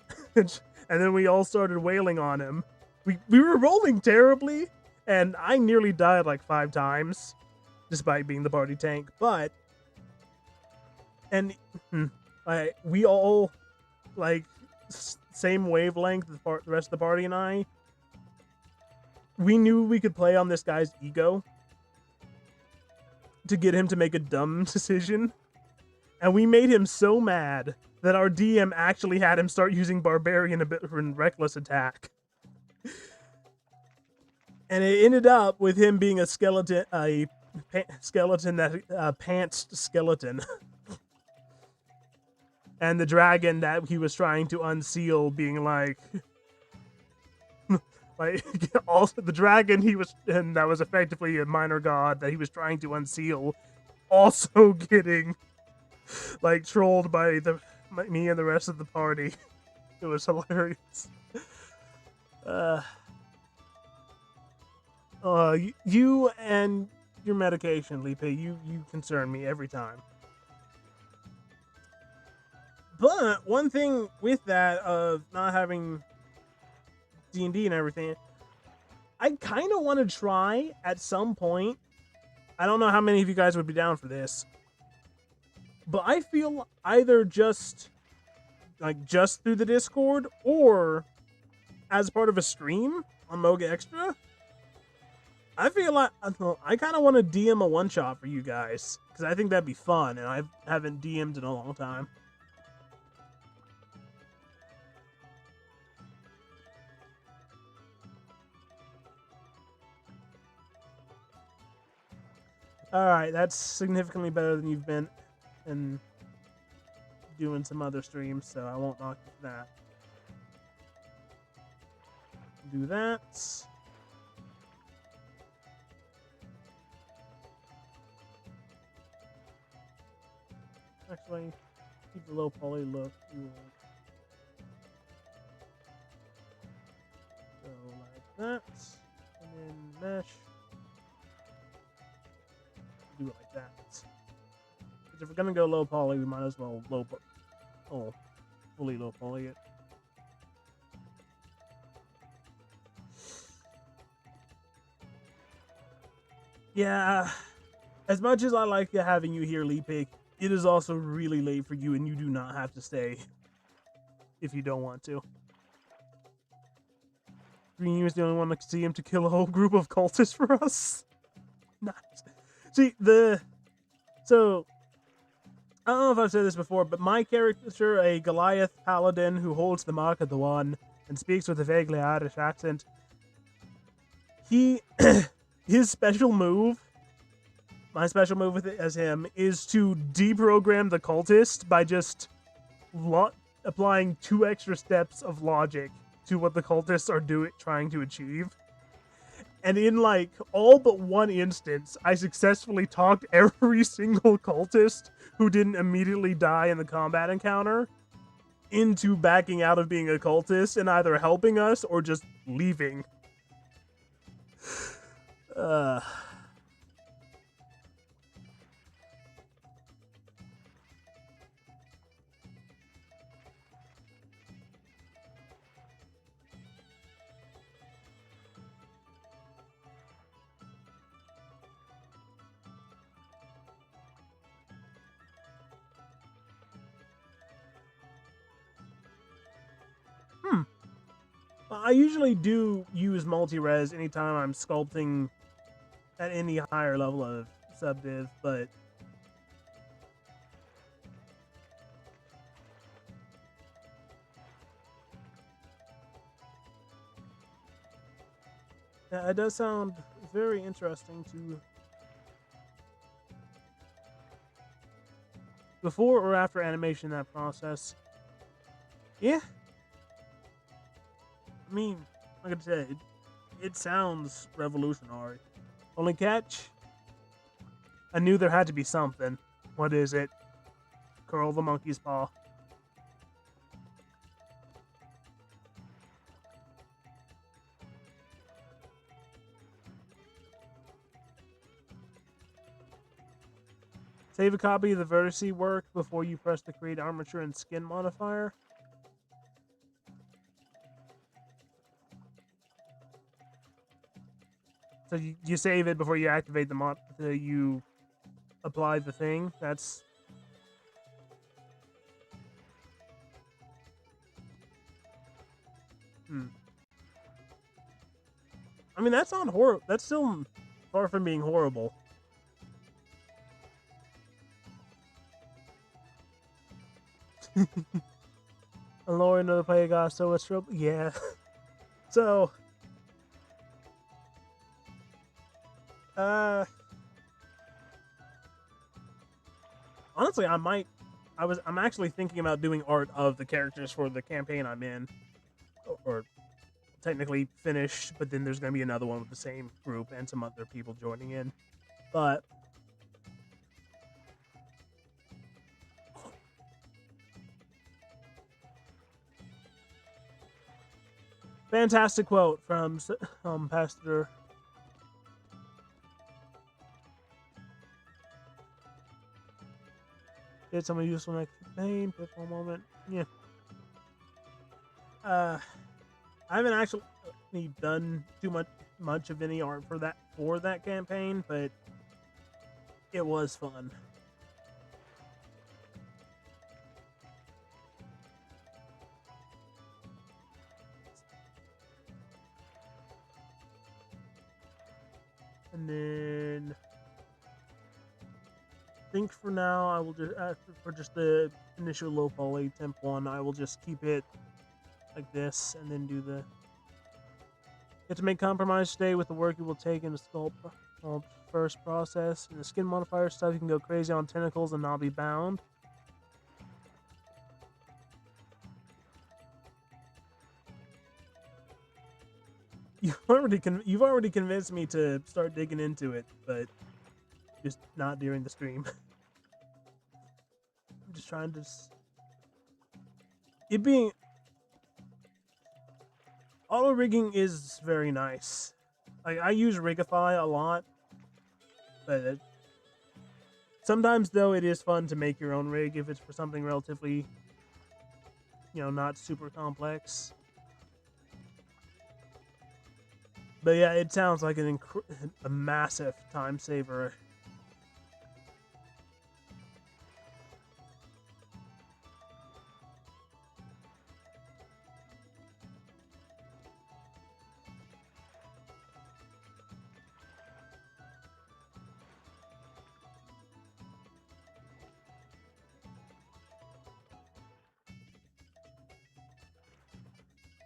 then we all started wailing on him. We were rolling terribly, and I nearly died like 5 times, despite being the party tank. But we all like same wavelength. The rest of the party and I. We knew we could play on this guy's ego to get him to make a dumb decision. And we made him so mad that our DM actually had him start using Barbarian a bit in Reckless Attack. And it ended up with him being a skeleton, skeleton that pants skeleton. And the dragon that he was trying to unseal being like... Like, also the dragon that was effectively a minor god that he was trying to unseal, also getting like trolled by me and the rest of the party. It was hilarious. You and your medication, Lipe, you concern me every time. But one thing with that of not having D&D and everything, I kind of want to try at some point. I don't know how many of you guys would be down for this, but I feel either just through the Discord or as part of a stream on Moga Extra. I feel like I kind of want to DM a one-shot for you guys because I think that'd be fun, and I haven't DM'd in a long time. Alright, that's significantly better than you've been in doing some other streams, so I won't knock you for that. Do that. Actually, keep the low poly look. So like that, and then mesh. Do it like that. Because if we're gonna go low poly, we might as well fully low poly it. Yeah, as much as I like having you here, Leapic, it is also really late for you, and you do not have to stay if you don't want to. Green is the only one that can see him to kill a whole group of cultists for us. Nice. See, so, I don't know if I've said this before, but my character, a Goliath paladin who holds the Mark of the One and speaks with a vaguely Irish accent, his special move, my special move with it as him, is to deprogram the cultist by just applying 2 extra steps of logic to what the cultists are trying to achieve. And in like all but one instance, I successfully talked every single cultist who didn't immediately die in the combat encounter into backing out of being a cultist and either helping us or just leaving. Uh, I usually do use multi-res anytime I'm sculpting at any higher level of subdiv, but yeah, it does sound very interesting to before or after animation that process. Yeah. I mean, like I said, it sounds revolutionary. Only catch, I knew there had to be something. What is it? Curl the monkey's paw. Save a copy of the vertice work before you press the create armature and skin modifier. So you save it before you activate the mod. You apply the thing. That's I mean, that's not horrible. That's still far from being horrible. Lord, another player got so much trouble. Yeah. So, honestly, I'm actually thinking about doing art of the characters for the campaign I'm in, or technically finished, but then there's going to be another one with the same group and some other people joining in. But fantastic quote from Pastor. Did someone useful next campaign? Pitiful moment. Yeah. I haven't actually done too much of any art for that campaign, but it was fun. And then I think for now I will just for just the initial low poly temp one, I will just keep it like this and then do the get to make compromise today with the work it will take in the sculpt first process. And the skin modifier stuff, you can go crazy on tentacles and not be bound. You've already convinced me to start digging into it, but just not during the stream. I'm just trying to it being auto rigging is very nice. Like I use Rigify a lot, but sometimes though it is fun to make your own rig if it's for something relatively, not super complex. But yeah, it sounds like a massive time saver.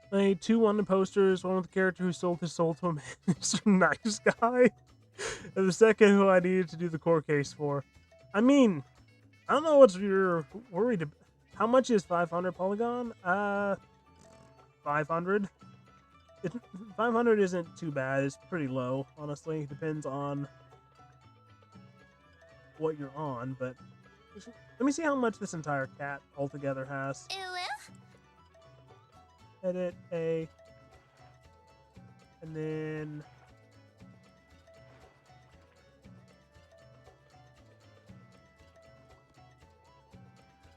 I made 2 wanted posters, one with the character who sold his soul to a Mr. Nice Guy, and the second who I needed to do the core case for. I mean, I don't know what you're worried about. How much is 500 polygon? 500. 500 isn't too bad. It's pretty low, honestly. Depends on what you're on, but let me see how much this entire cat altogether has. Edit A, and then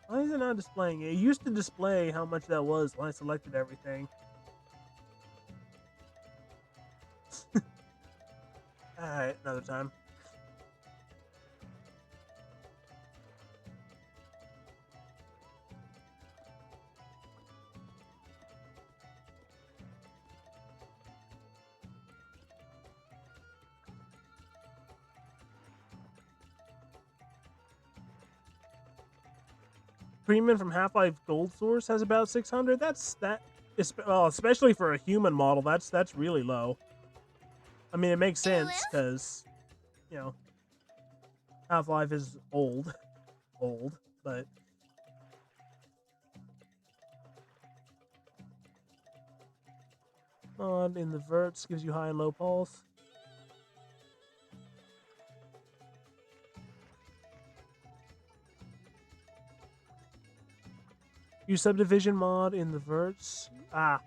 why is it not displaying it? It used to display how much that was when I selected everything. Alright, another time. Premium from Half-Life Gold Source has about 600. Well, especially for a human model, that's really low. I mean, it makes sense because, you know, Half-Life is old, but mod in the verts gives you high and low pulse. Use subdivision mod in the verts. Yeah.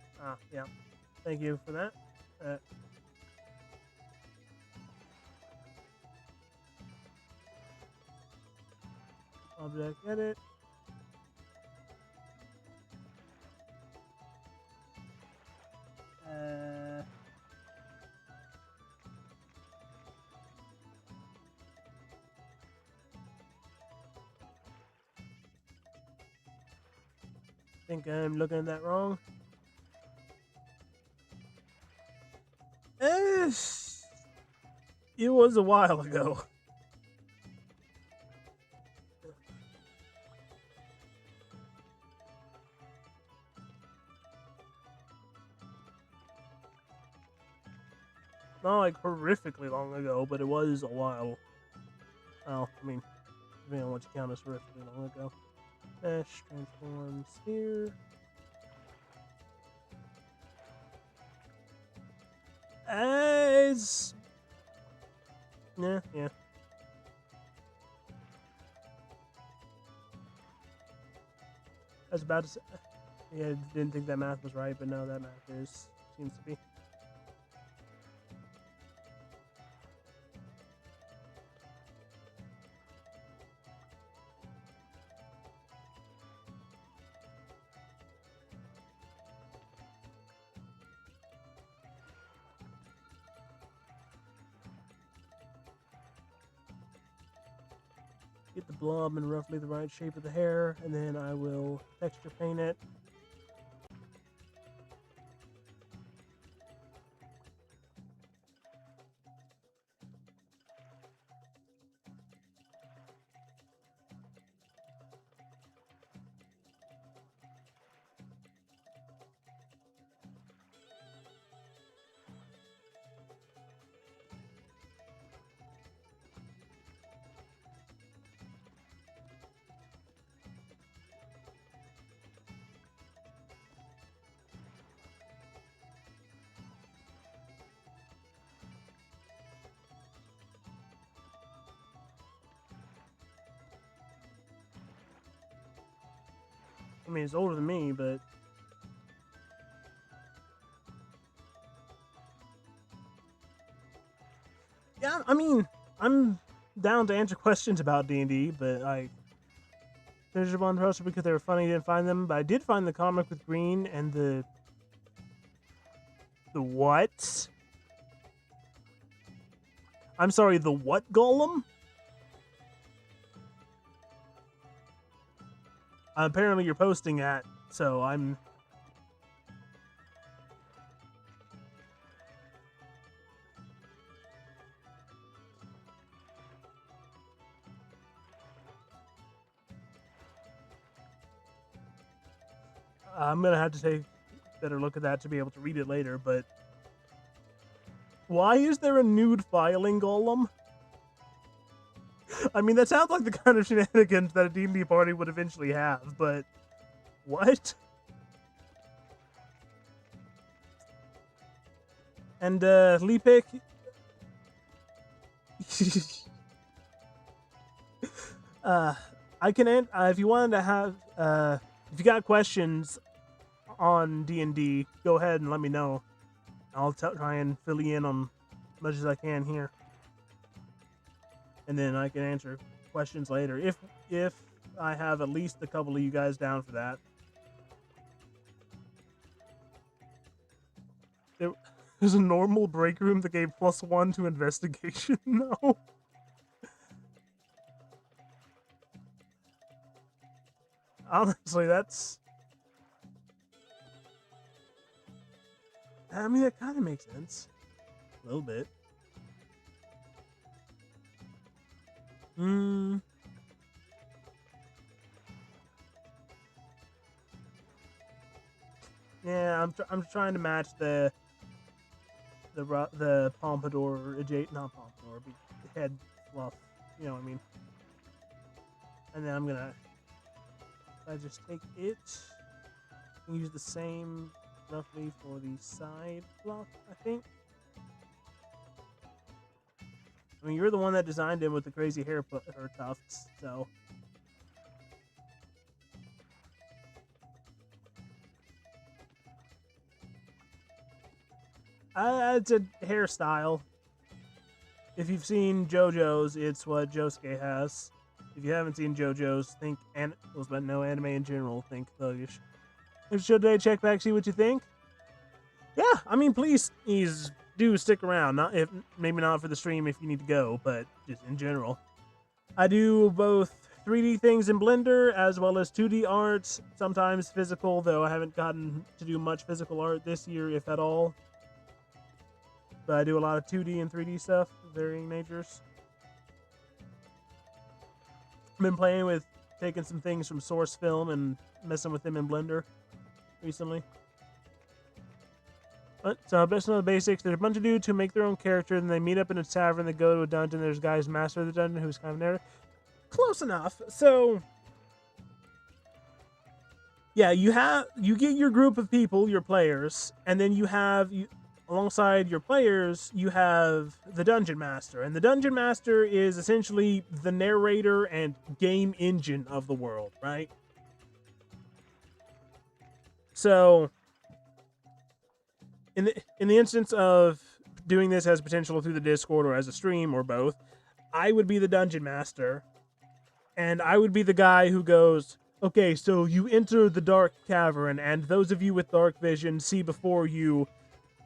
Thank you for that. Object edit. I think I'm looking at that wrong. It was a while ago. Not like horrifically long ago, but it was a while. Well, I mean, depending on what you count as horrifically long ago. Mesh transforms here. It's... Yeah. I was about to say... Yeah, I didn't think that math was right, but no, that math seems to be. Get the blob in roughly the right shape of the hair, and then I will texture paint it. I mean, it's older than me, but... Yeah, I mean, I'm down to answer questions about D&D, but, like... There's a one poster because they were funny, didn't find them, but I did find the comic with Green and the... The what? I'm sorry, the what golem? Apparently you're posting that, so I'm... I'm gonna have to take a better look at that to be able to read it later, but... Why is there a nude filing golem? I mean, that sounds like the kind of shenanigans that a D&D party would eventually have, but What? And Leapic, I can if you wanted to have if you got questions on D&D, go ahead and let me know. I'll try and fill you in on as much as I can here, and then I can answer questions later if I have at least a couple of you guys down for that. There's a normal break room that gave +1 to investigation. No. Honestly, that's... I mean, that kind of makes sense. A little bit. Yeah, I'm trying to match the pompadour, not pompadour, but head fluff. You know what I mean? And then I'm gonna... I just take it and use the same roughly for the side fluff, I think. I mean, you're the one that designed him with the crazy hair tufts, so... It's a hairstyle. If you've seen JoJo's, it's what Josuke has. If you haven't seen JoJo's, think but no anime in general, think thuggish. Should they check back, see what you think? Yeah, I mean, please do stick around. Maybe not for the stream if you need to go, but just in general. I do both 3D things in Blender as well as 2D art, sometimes physical, though I haven't gotten to do much physical art this year, if at all. But I do a lot of 2D and 3D stuff, varying natures. I've been playing with taking some things from Source Film and messing with them in Blender recently. So, based on the basics, there's a bunch of dudes who make their own character, and they meet up in a tavern, they go to a dungeon, there's guys master of the dungeon who's kind of narrative. Close enough. So, yeah, you get your group of people, your players, and then alongside your players, you have the Dungeon Master. And the Dungeon Master is essentially the narrator and game engine of the world, right? So, in the instance of doing this as potential through the Discord or as a stream or both, I would be the Dungeon Master. And I would be the guy who goes, okay, so you enter the Dark Cavern, and those of you with dark vision see before you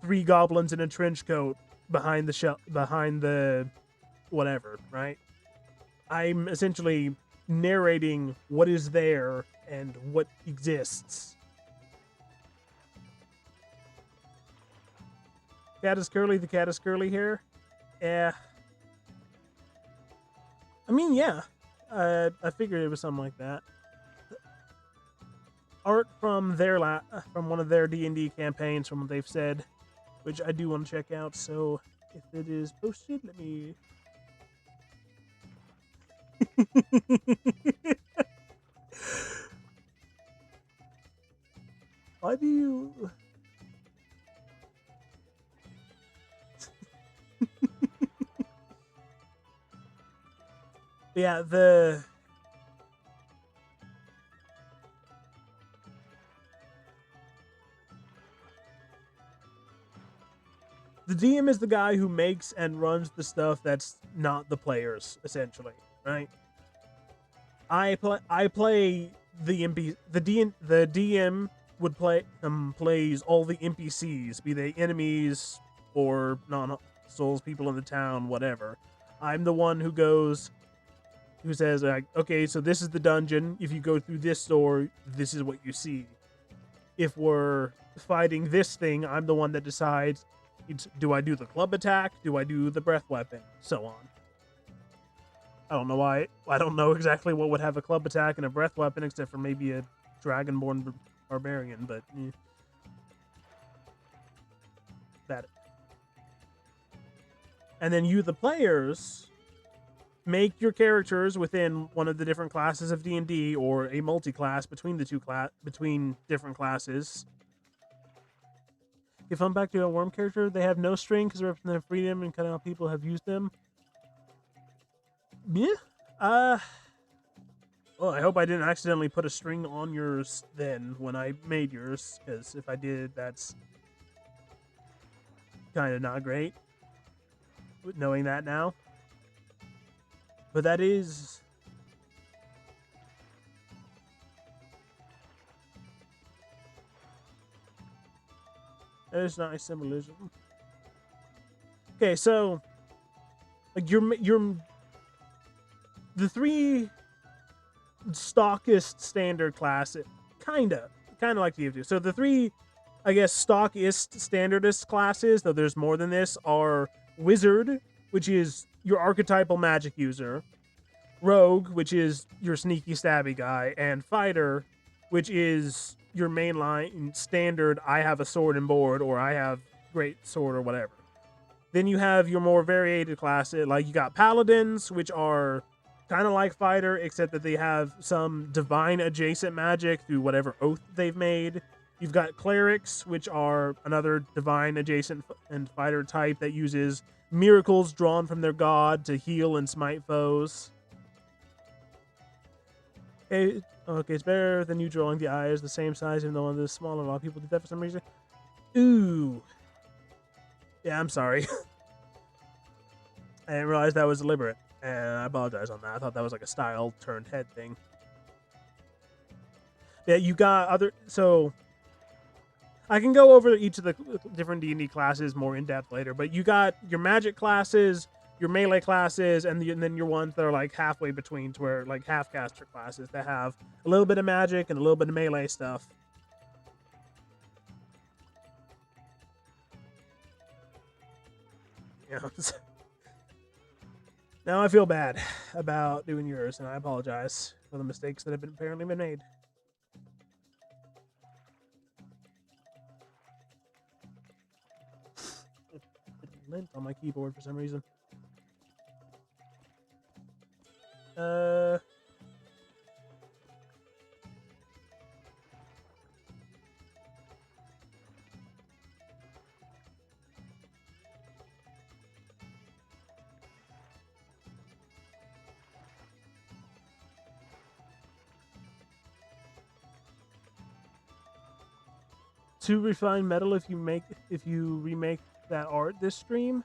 3 goblins in a trench coat behind the whatever, right? I'm essentially narrating what is there and what exists. Cat is curly, the cat is curly hair? Yeah. I mean, yeah. I figured it was something like that. Art from from one of their D&D campaigns, from what they've said, which I do want to check out. So if it is posted, let me. Why do you? Yeah, the DM is the guy who makes and runs the stuff that's not the players, essentially, right? I play the DM would plays all the NPCs, be they enemies or non-souls, people in the town, whatever. I'm the one who says, like, okay, so this is the dungeon. If you go through this door, this is what you see. If we're fighting this thing, I'm the one that decides, do I do the club attack? Do I do the breath weapon? So on. I don't know why. I don't know exactly what would have a club attack and a breath weapon, except for maybe a dragonborn barbarian, but... That. And then you, the players... make your characters within one of the different classes of D&D or a multi-class between the between different classes. If I'm back to a worm character, they have no string because they represent their freedom and kind of how people have used them. Yeah. Well, I hope I didn't accidentally put a string on yours then when I made yours, because if I did, that's kind of not great. Knowing that now. But that is... that is nice symbolism. Okay, so... like, you're... the three stockist standard class... kind of like the other. So the three, I guess, stockist standardist classes, though there's more than this, are Wizard, which is your archetypal magic user, Rogue, which is your sneaky stabby guy, and Fighter, which is your mainline standard I have a sword and board, or I have great sword, or whatever. Then you have your more variated classes, like you got Paladins, which are kind of like Fighter, except that they have some divine adjacent magic through whatever oath they've made. You've got Clerics, which are another divine adjacent and Fighter type that uses miracles drawn from their god to heal and smite foes. Okay, it's better than you drawing the eyes the same size, even though one is smaller. A lot of people do that for some reason. Ooh. Yeah, I'm sorry. I didn't realize that was deliberate, and I apologize on that. I thought that was like a style turned head thing. Yeah, you got other... so I can go over each of the different D&D classes more in depth later, but you got your magic classes, your melee classes, and then your ones that are like halfway between, to where like half caster classes that have a little bit of magic and a little bit of melee stuff. You know, now I feel bad about doing yours, and I apologize for the mistakes that have apparently been made. Lint on my keyboard for some reason. To refine metal if you remake that art this stream?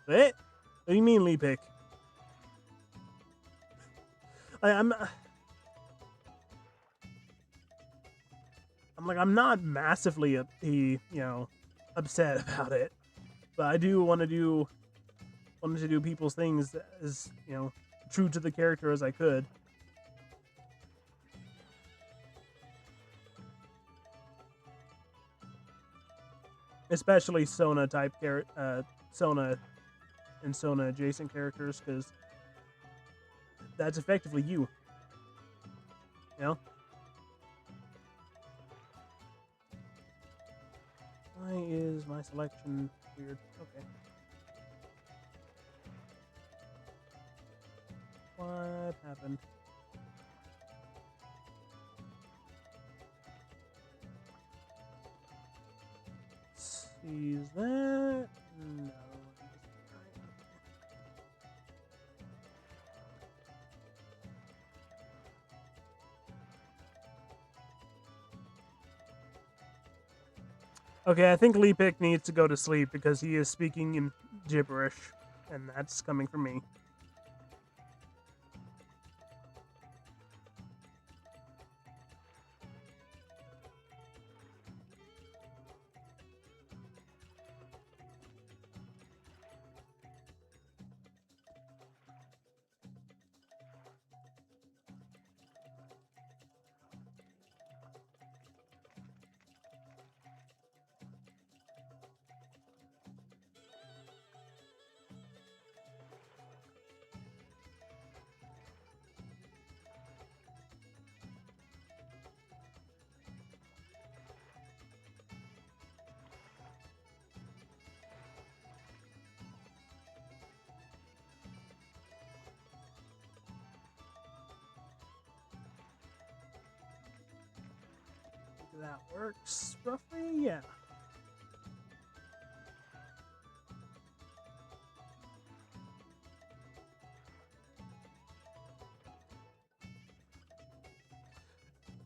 What do you mean, Lee Pick? I'm I'm not massively upset about it, but I do wanted to do people's things as true to the character as I could. Especially Sona type Sona and Sona adjacent characters, because that's effectively you. You know? Why is my selection weird? Okay. What happened? Is that? No. Okay, I think Lee Pick needs to go to sleep because he is speaking in gibberish, and that's coming from me. that works roughly, yeah.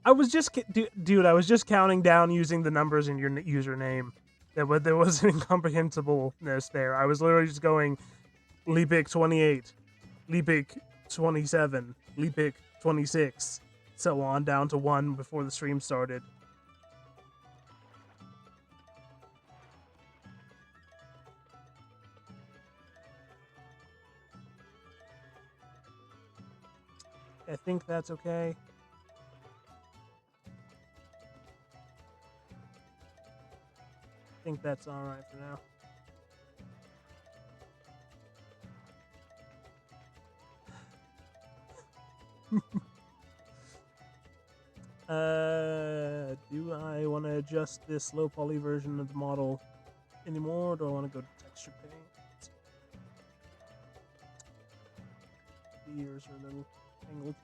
I was just, dude, I was just counting down using the numbers in your username. There was an incomprehensibleness there. I was literally just going Leapic 28, Leapic 27, Leapic 26, so on down to 1 before the stream started. I think that's okay. I think that's alright for now. Do I want to adjust this low poly version of the model anymore, or do I want to go to texture paint? The ears are a little angled.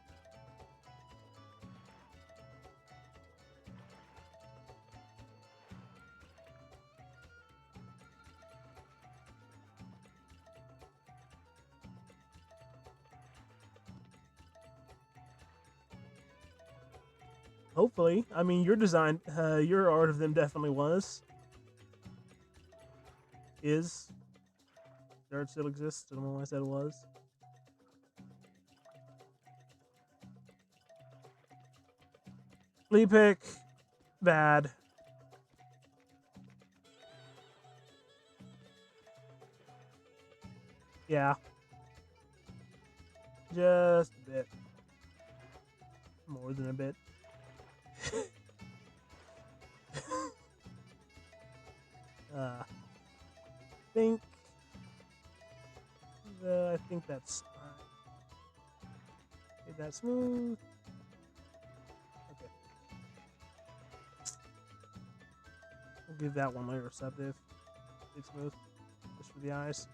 Hopefully. I mean, your design, your art of them definitely was. Is. The art still exists. I don't know why I said it was. Leapic. Bad. Yeah. Just a bit. More than a bit. I think that's fine. Get that smooth. Okay. I'll give that one layer of subdiv. It's smooth. Just for the eyes.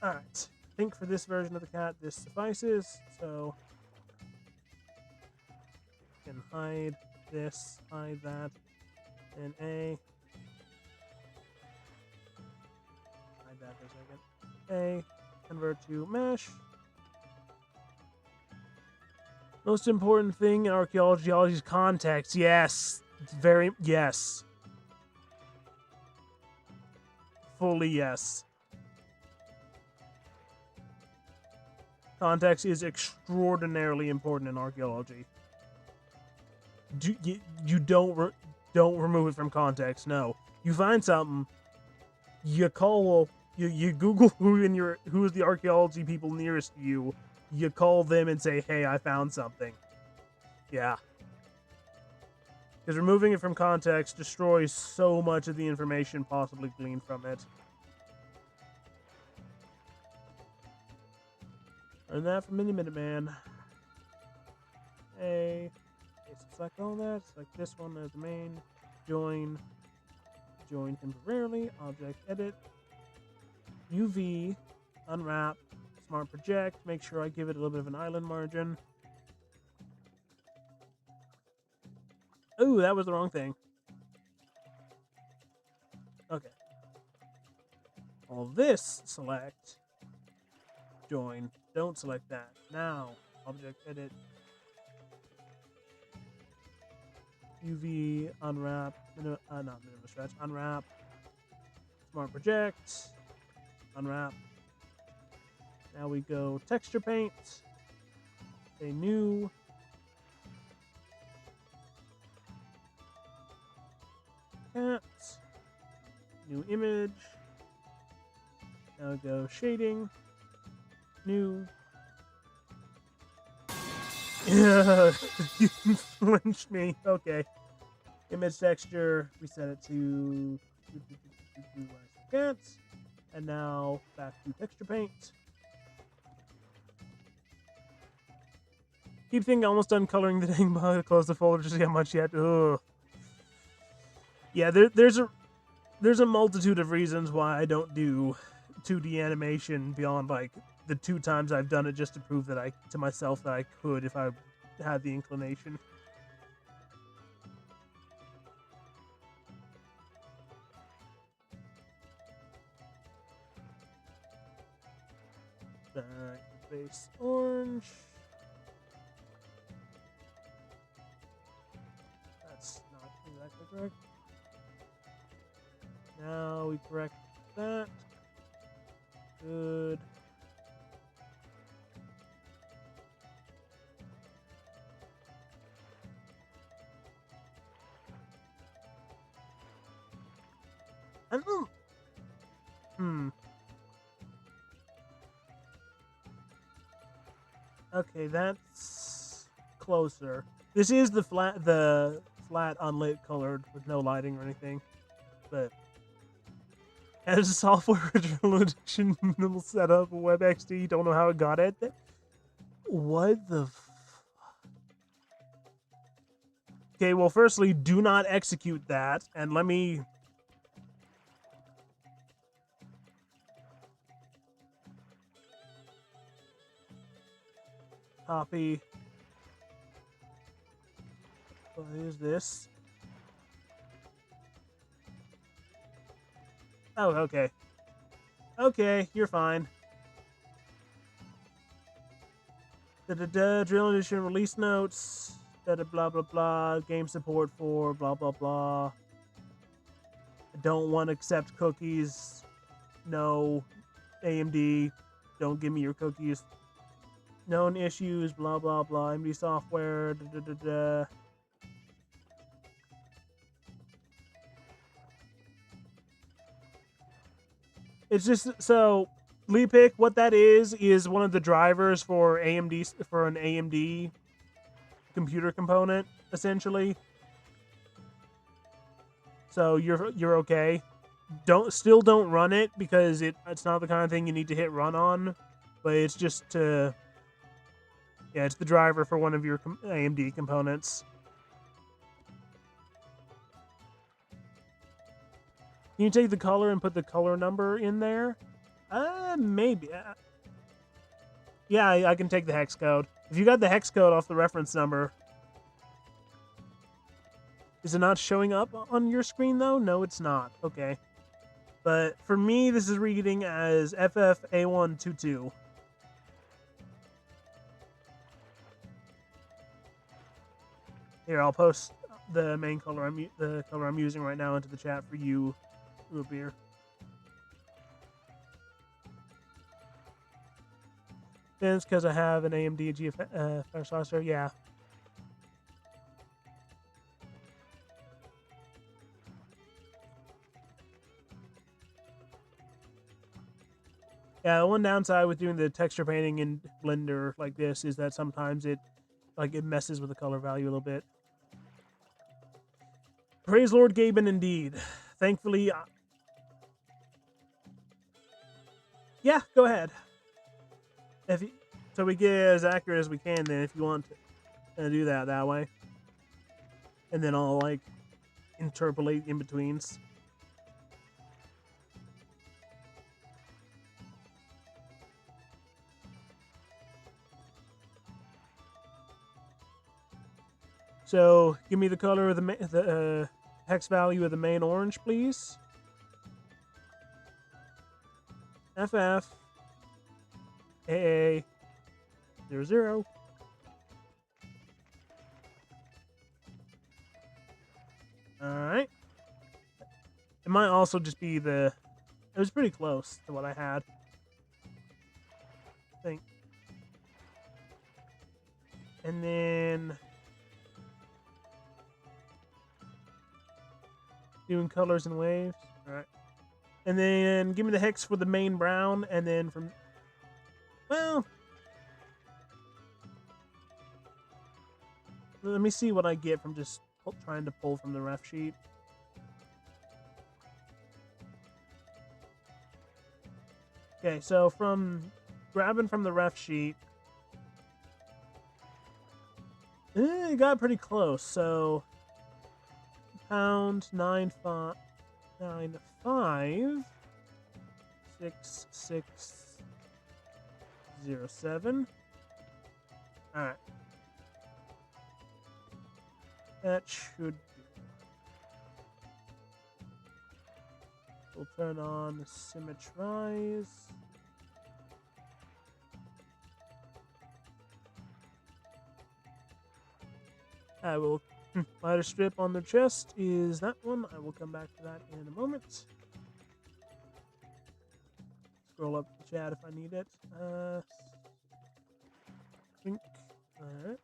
Alright. I think for this version of the cat, this suffices. So I can hide this, hide that, and A. Hide that for a second. A. Convert to mesh. Most important thing in archaeology is context. Yes. Very, yes. Fully yes. Context is extraordinarily important in archaeology. You don't remove it from context. No, you find something, you call, you Google who is the archaeology people nearest to you. You call them and say, "Hey, I found something." Yeah, because removing it from context destroys so much of the information possibly gleaned from it. Learn that from Mini Man. Hey. Select all that, select this one as the main, join temporarily, object edit, UV, unwrap, smart project, make sure I give it a little bit of an island margin. Oh, that was the wrong thing. Okay. All this, select, join, don't select that. Now, object edit, UV, unwrap, not minimum stretch, unwrap, smart project, unwrap. Now we go texture paint, a new, cat, new image. Now we go shading, new. Yeah, you flinched me. Okay. Image texture, we set it to cats. And now back to texture paint. Keep thinking almost done coloring the dang bug. Close the folder to see how much yet. Ugh. Yeah, there's a multitude of reasons why I don't do 2D animation beyond like the 2 times I've done it just to prove that to myself that I could if I had the inclination. Base orange. That's not exactly correct. Now we correct that. Good. I don't. Okay, that's closer. This is the flat unlit colored with no lighting or anything, but as a software edition minimal setup of WebXD, don't know how it got at that. What the? Okay, well, firstly, do not execute that, and let me. Copy. What is this? Oh, okay. Okay, you're fine. Drill edition release notes. Blah blah blah. Game support for blah blah blah. I don't want to accept cookies. No. AMD, don't give me your cookies. Known issues. Blah blah blah. AMD software. It's just so Leapic, what that is one of the drivers for AMD for an AMD computer component, essentially. So you're okay. Don't run it because it's not the kind of thing you need to hit run on, but it's just to it's the driver for one of your AMD components. Can you take the color and put the color number in there? Maybe. Yeah, I can take the hex code. If you got the hex code off the reference number, is it not showing up on your screen though? No, it's not. Okay. But for me, this is reading as FFA122. Here, I'll post the main color I'm using right now into the chat for you, Root Beer. It's because I have an AMD GFX processor. Yeah. Yeah, one downside with doing the texture painting in Blender like this is that sometimes it messes with the color value a little bit. Praise Lord Gaben indeed. Thankfully, yeah, go ahead. So we get as accurate as we can then if you want to do that way. And then I'll interpolate in betweens. So give me the color of the hex value of the main orange, please. FF AA 00. Alright. It might also just be it was pretty close to what I had. I think. And then doing colors and waves. Alright. And then give me the hex for the main brown, and then from let me see what I get from just trying to pull from the ref sheet. Okay, so grabbing from the ref sheet, it got pretty close. So pound 9596 07. Alright. That should do. We'll turn on the Symmetrize. I will lighter strip on their chest is that one. I will come back to that in a moment. Scroll up the chat if I need it. Think. Alright.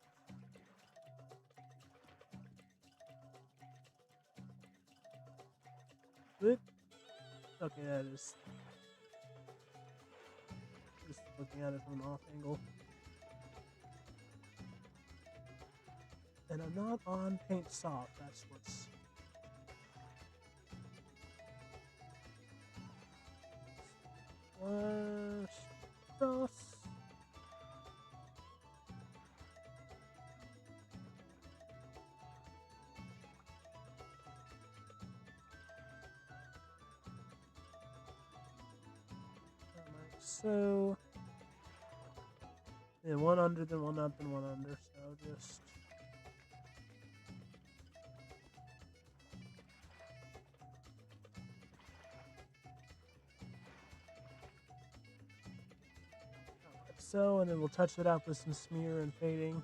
Good. Okay, that is. Just looking at it from an off angle. And I'm not on Paint Soft. That's what's. Cross. Like so. Then one under, then one up, then one under. So just. Like so, and then we'll touch it up with some smear and fading.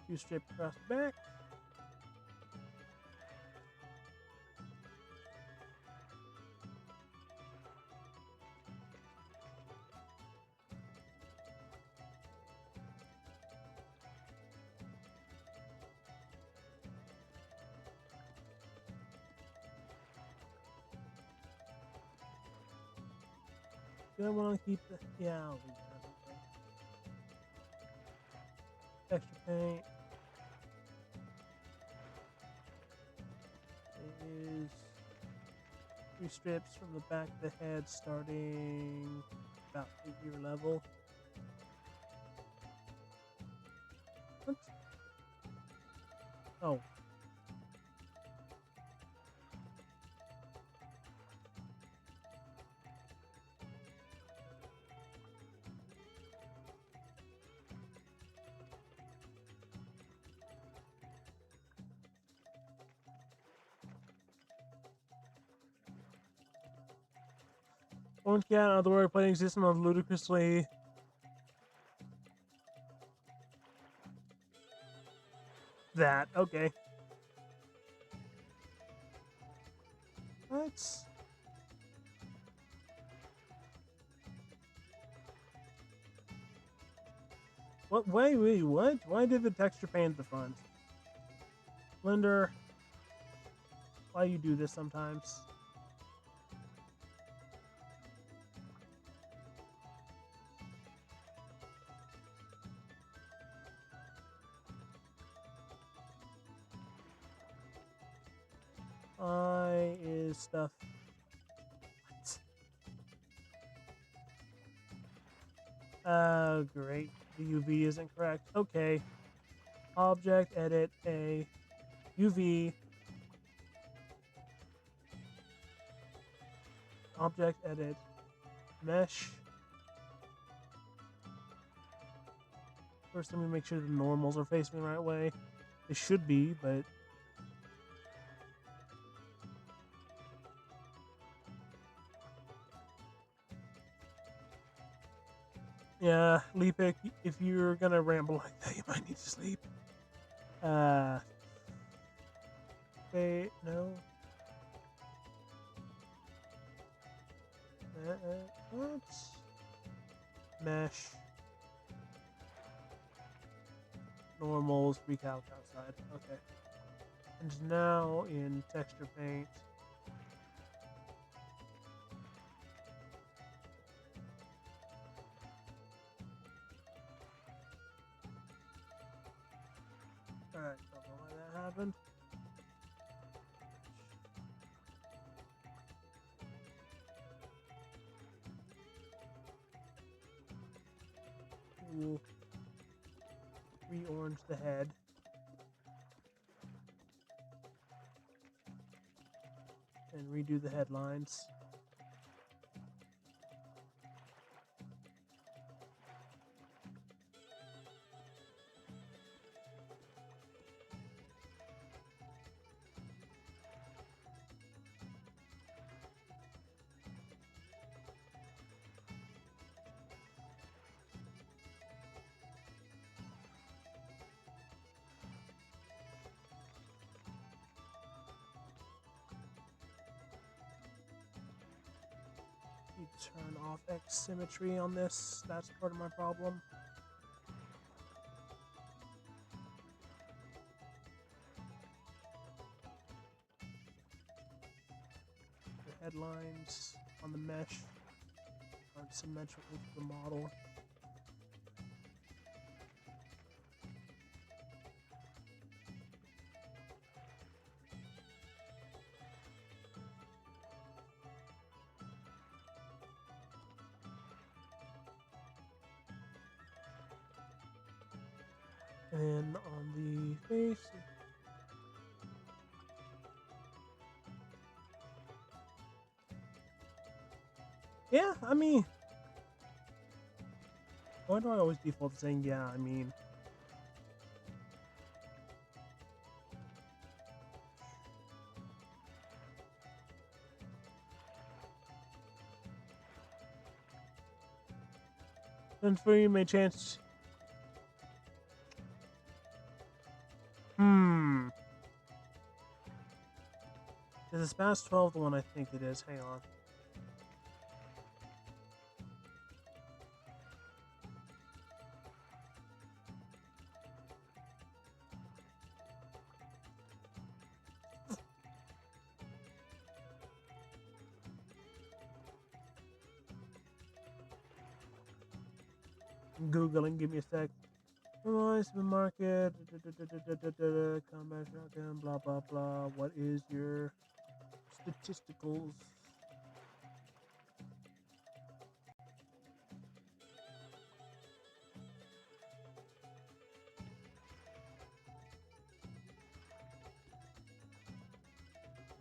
Two strip across the back. Do I want to keep the? Yeah, I'll leave that. Okay. Extra paint. It is 3 strips from the back of the head, starting about figure level. What? Oh. Orange Cat, out of the work, playing system of ludicrously. That, okay. What? What? Wait, what? Why did the texture paint the front? Blender, why you do this sometimes? Why is stuff... What? Oh, great. The UV isn't correct. Okay. Object, edit, A, UV. Object, edit, mesh. First, let me make sure the normals are facing the right way. They should be, but... Yeah, Leapic, if you're gonna ramble like that, you might need to sleep. Okay, no. What? Mesh. Normals, recalc outside. Okay. And now in texture paint. Alright, don't know why that happened. We'll re-orange the head. And redo the headlines. turn off X symmetry on this. That's part of my problem. The headlines on the mesh aren't symmetrical to the model. And on the face, yeah, I mean, why do I always default to saying yeah? I mean, and for you may chance. Is the Spaz 12 the one I think it is? Hang on. I'm Googling, give me a sec. Market, combat shotgun, blah blah blah. What is your statisticals?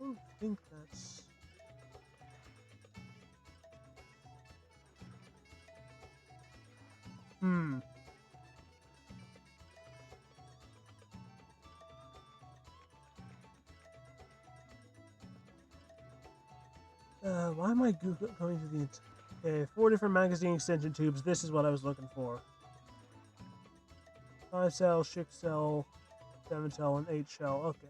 I don't think that's. Why am I going to the... Okay, 4 different magazine extension tubes. This is what I was looking for. 5 cell, 6 cell, 7 cell, and 8 shell. Okay.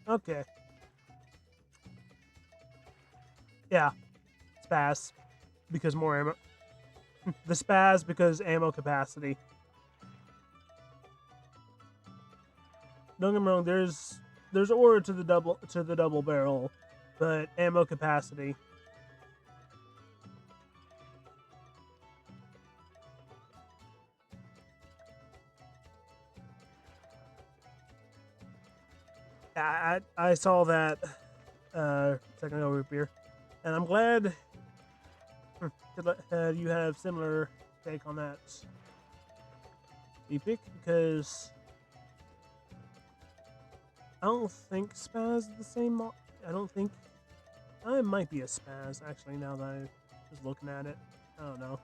Okay. Yeah. Spaz. Because more ammo. The Spaz because ammo capacity. Don't get me wrong, there's order to the double barrel, but ammo capacity. I saw that second ago, Root Beer, and I'm glad you have similar take on that, Epic, because I don't think Spaz is the same. I don't think I might be a Spaz actually. Now that I was looking at it, I don't know.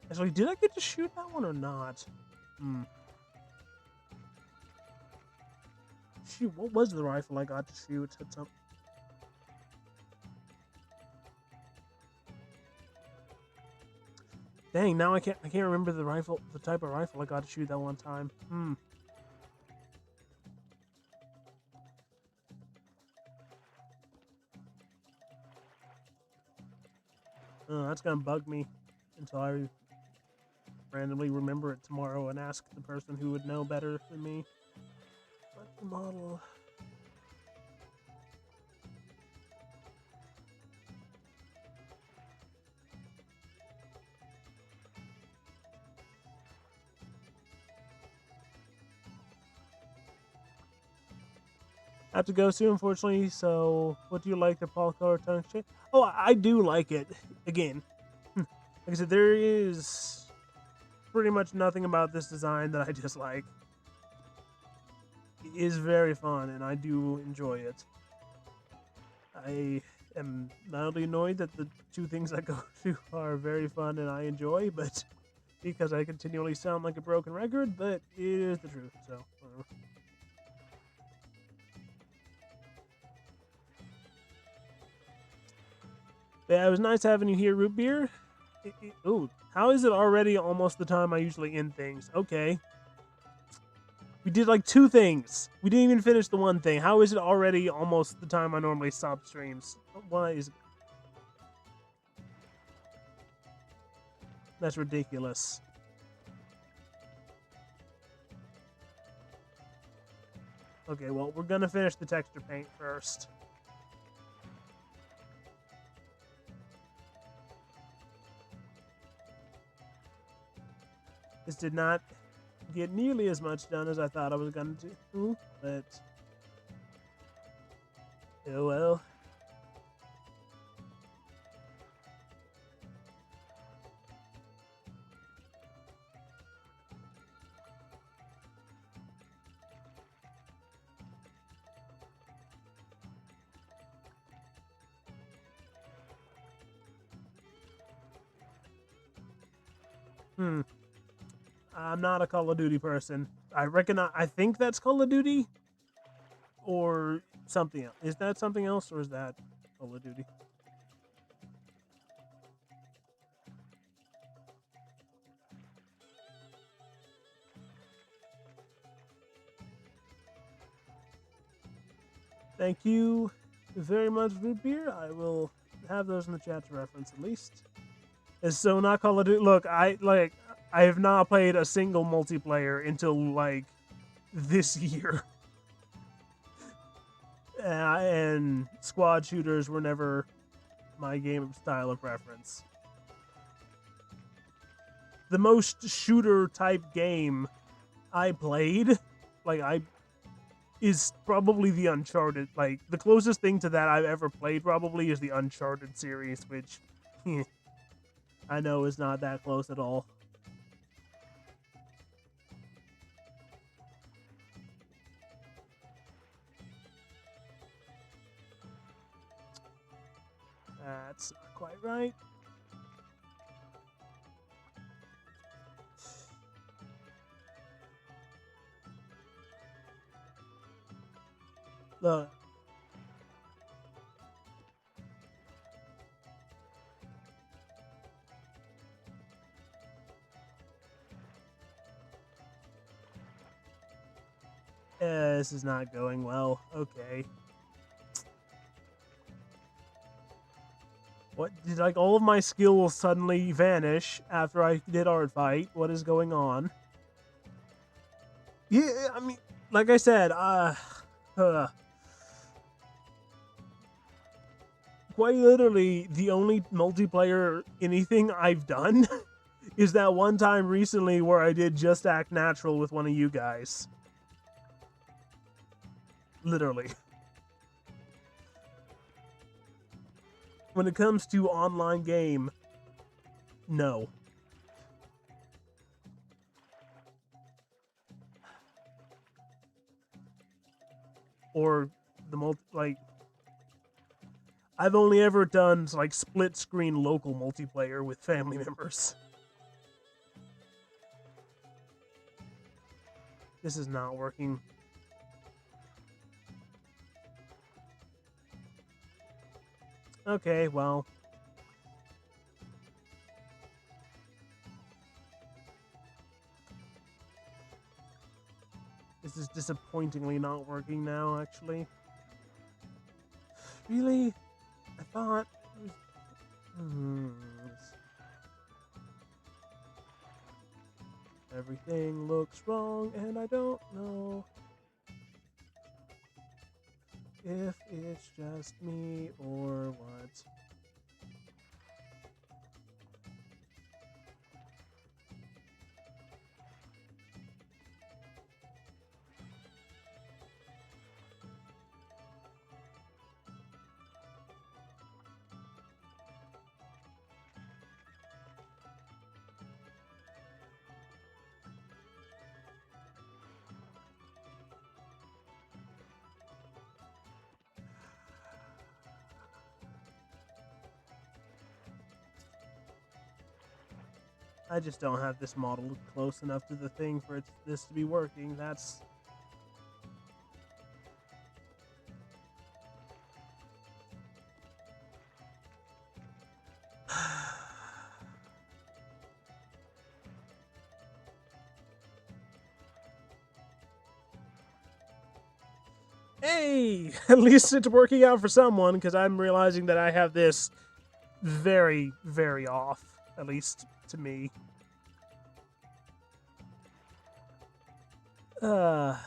Actually, did I get to shoot that one or not? Shoot, what was the rifle I got to shoot at some? Dang, now I can't remember the type of rifle I got to shoot that one time. That's gonna bug me until I randomly remember it tomorrow and ask the person who would know better than me. What's the model? I have to go soon, unfortunately. So, what do you like the Polycolor tongue shape? Oh, I do like it. Again, like I said, there is pretty much nothing about this design that I dislike. It is very fun, and I do enjoy it. I am mildly annoyed that the two things I go to are very fun and I enjoy, but because I continually sound like a broken record, but it is the truth, so whatever. Yeah, it was nice having you here, Root Beer. Ooh, how is it already almost the time I usually end things? Okay. We did like 2 things. We didn't even finish the one thing. How is it already almost the time I normally stop streams? Why is it? That's ridiculous. Okay, well, we're gonna finish the texture paint first. This did not get nearly as much done as I thought I was gonna do, but oh well. I'm not a Call of Duty person. I think that's Call of Duty or something else. Is that something else or is that Call of Duty? Thank you very much, Root Beer. I will have those in the chat to reference at least. It's so not Call of Duty. Look, I have not played a single multiplayer until like this year. And squad shooters were never my game style of preference. The most shooter type game I played, is probably the Uncharted. Like, the closest thing to that I've ever played probably is the Uncharted series, which I know is not that close at all. That's not quite right. Look. This is not going well. Okay. What did like all of my skills suddenly vanish after I did art fight? What is going on? Yeah, I mean, like I said, quite literally the only multiplayer anything I've done is that one time recently where I did Just Act Natural with one of you guys. Literally. When it comes to online game, no. Or the I've only ever done like split screen local multiplayer with family members. This is not working. Okay, well. This is disappointingly not working now, actually. Really? I thought... Everything looks wrong, and I don't know if it's just me or what. I just don't have this model close enough to the thing for this to be working. That's... Hey, at least it's working out for someone, because I'm realizing that I have this very, very off, at least to me. Uh,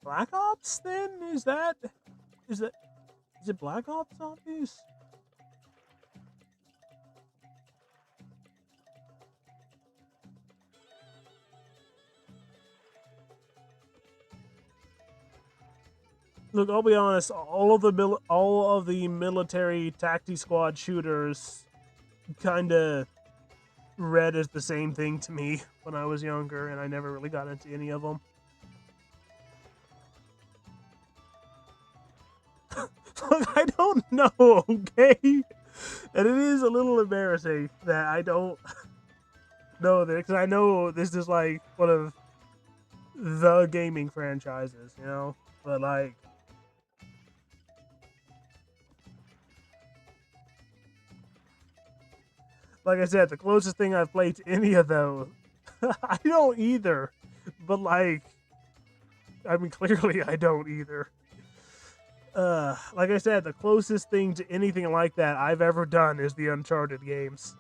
Black Ops then? Is that is it Black Ops zombies? Look, I'll be honest. All of the military tacti squad shooters kind of read as the same thing to me when I was younger, and I never really got into any of them. Look, I don't know, okay? And it is a little embarrassing that I don't know this, because I know this is like one of the gaming franchises, you know? But like I said, the closest thing I've played to any of those, I don't either. But I mean, clearly I don't either. Like I said, the closest thing to anything like that I've ever done is the Uncharted games,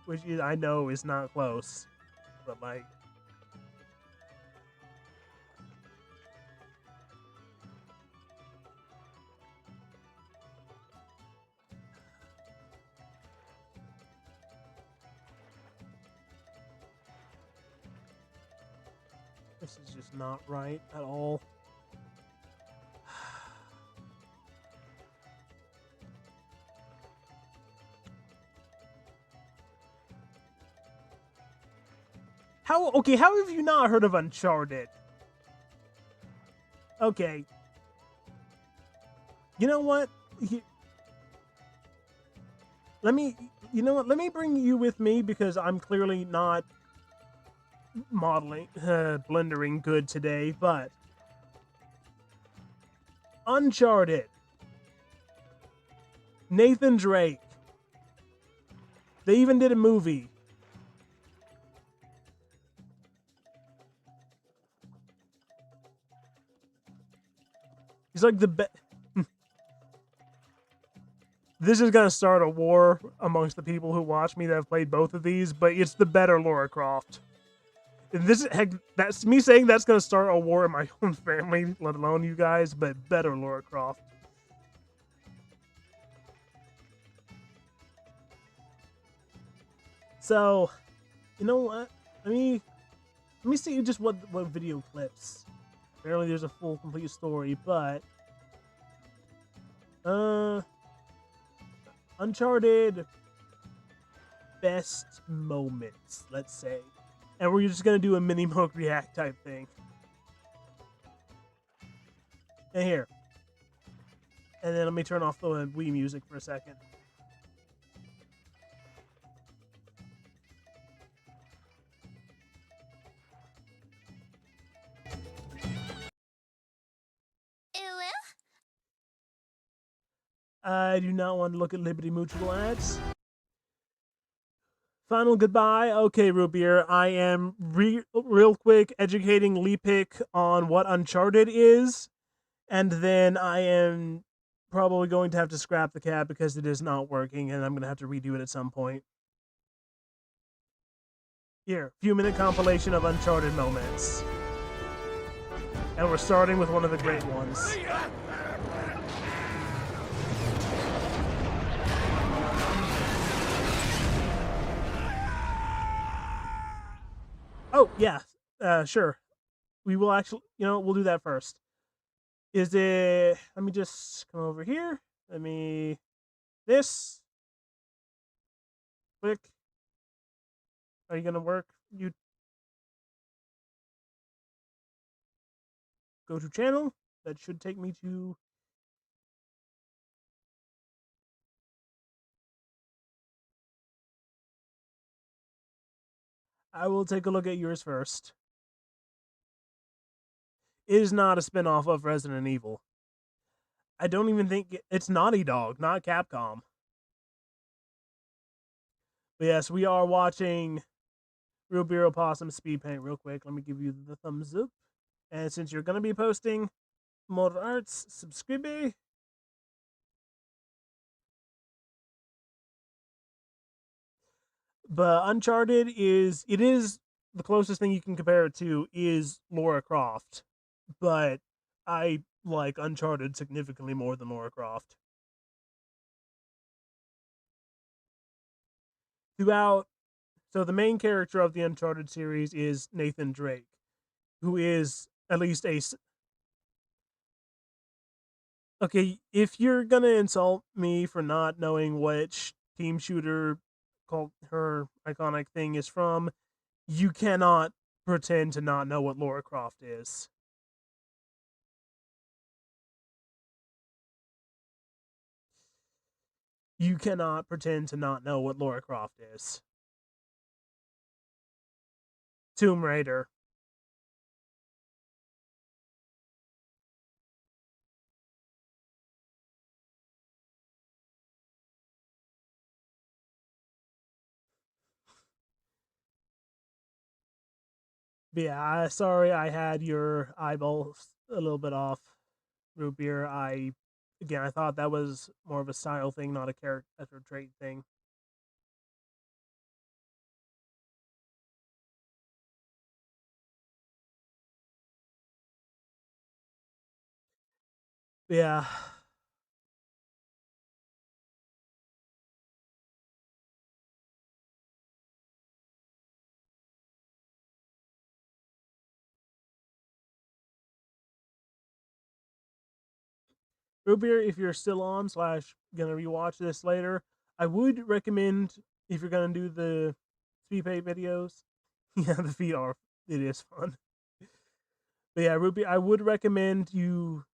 which I know is not close, but this is just not right at all. How have you not heard of Uncharted? Okay. You know what? Let me you know what? Let me bring you with me, because I'm clearly not blendering good today, but Uncharted, Nathan Drake. They even did a movie. He's like the best. This is gonna start a war amongst the people who watch me that have played both of these, but it's the better Lara Croft. And that's me saying that's gonna start a war in my own family, let alone you guys, but better Lara Croft. So, you know what? Let me see just what video clips. Apparently, there's a full complete story, but uh, Uncharted best moments, let's say, and we're just gonna do a mini Moke React type thing. And here, and then let me turn off the Wii music for a second. I do not want to look at Liberty Mutual ads. Final goodbye. Okay, Root Beer. I am real quick educating Leapick on what Uncharted is, and then I am probably going to have to scrap the cab because it is not working, and I'm going to have to redo it at some point. Here, few-minute compilation of Uncharted moments. And we're starting with one of the great ones. Oh, yeah. Sure. We will actually, we'll do that first. Is it, let me just come over here. This. Click. Are you going to work? You go to channel. That should take me to. I will take a look at yours first. It is not a spinoff of Resident Evil. I don't even think it's Naughty Dog, not Capcom. But yes, we are watching Real Beer Opossum Speed Paint real quick. Let me give you the thumbs up. And since you're going to be posting more arts, subscribe. But Uncharted is the closest thing you can compare it to is Lara Croft. But I like Uncharted significantly more than Lara Croft. Throughout, so the main character of the Uncharted series is Nathan Drake, who is at least a. Okay, if you're gonna insult me for not knowing which team shooter called her iconic thing is from, you cannot pretend to not know what Lara Croft is. You cannot pretend to not know what Lara Croft is. Tomb Raider. But yeah, sorry I had your eyeballs a little bit off, Root Beer. I thought that was more of a style thing, not a character trait thing. But yeah. Root Beer, if you're still on slash gonna rewatch this later, I would recommend if you're gonna do the speed paint videos. Yeah, the feet are it is fun. But yeah, Root Beer, I would recommend you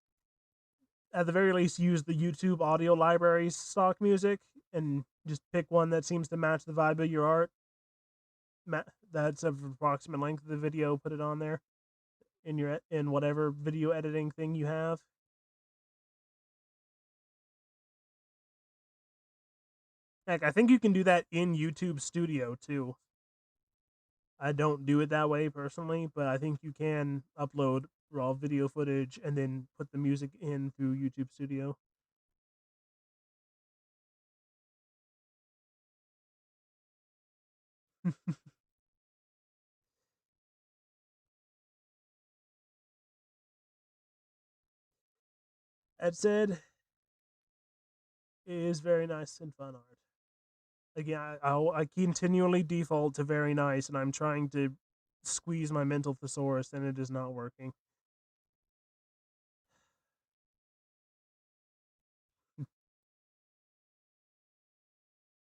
at the very least use the YouTube audio library's stock music and just pick one that seems to match the vibe of your art. That's of approximate length of the video. Put it on there in whatever video editing thing you have. Heck, I think you can do that in YouTube Studio too. I don't do it that way personally, but I think you can upload raw video footage and then put the music in through YouTube Studio. That said, it is very nice and fun art. Again, I continually default to very nice, and I'm trying to squeeze my mental thesaurus, and it is not working.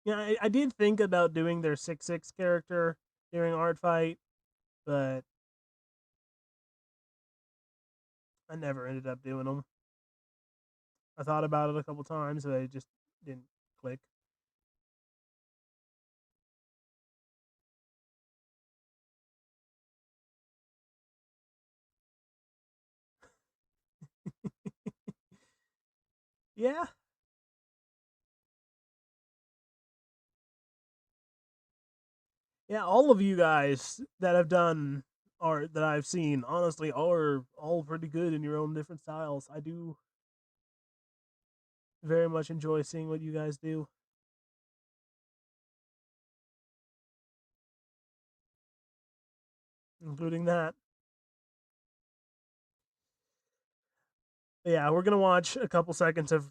Yeah, I did think about doing their 6-6 character during art fight, but I never ended up doing them. I thought about it a couple times, but it just didn't click. Yeah, yeah. All of you guys that have done art that I've seen, honestly, are all pretty good in your own different styles. I do very much enjoy seeing what you guys do, including that. Yeah, we're gonna watch a couple seconds of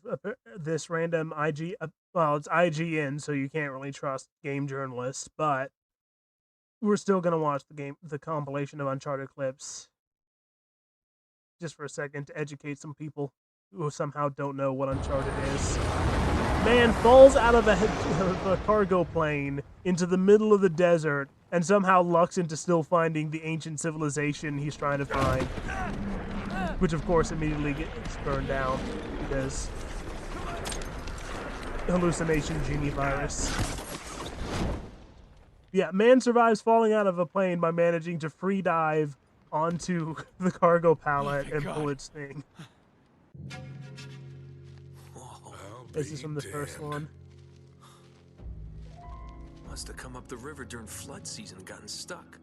this random IG. Well, it's IGN, so you can't really trust game journalists, but we're still gonna watch the compilation of Uncharted clips, just for a second to educate some people who somehow don't know what Uncharted is. Man falls out of a cargo plane into the middle of the desert and somehow lucks into still finding the ancient civilization he's trying to find. Which, of course, immediately gets burned down because hallucination genie virus. Yeah, man survives falling out of a plane by managing to free dive onto the cargo pallet and pull its thing. This is from the first one. must have come up the river during flood season and gotten stuck.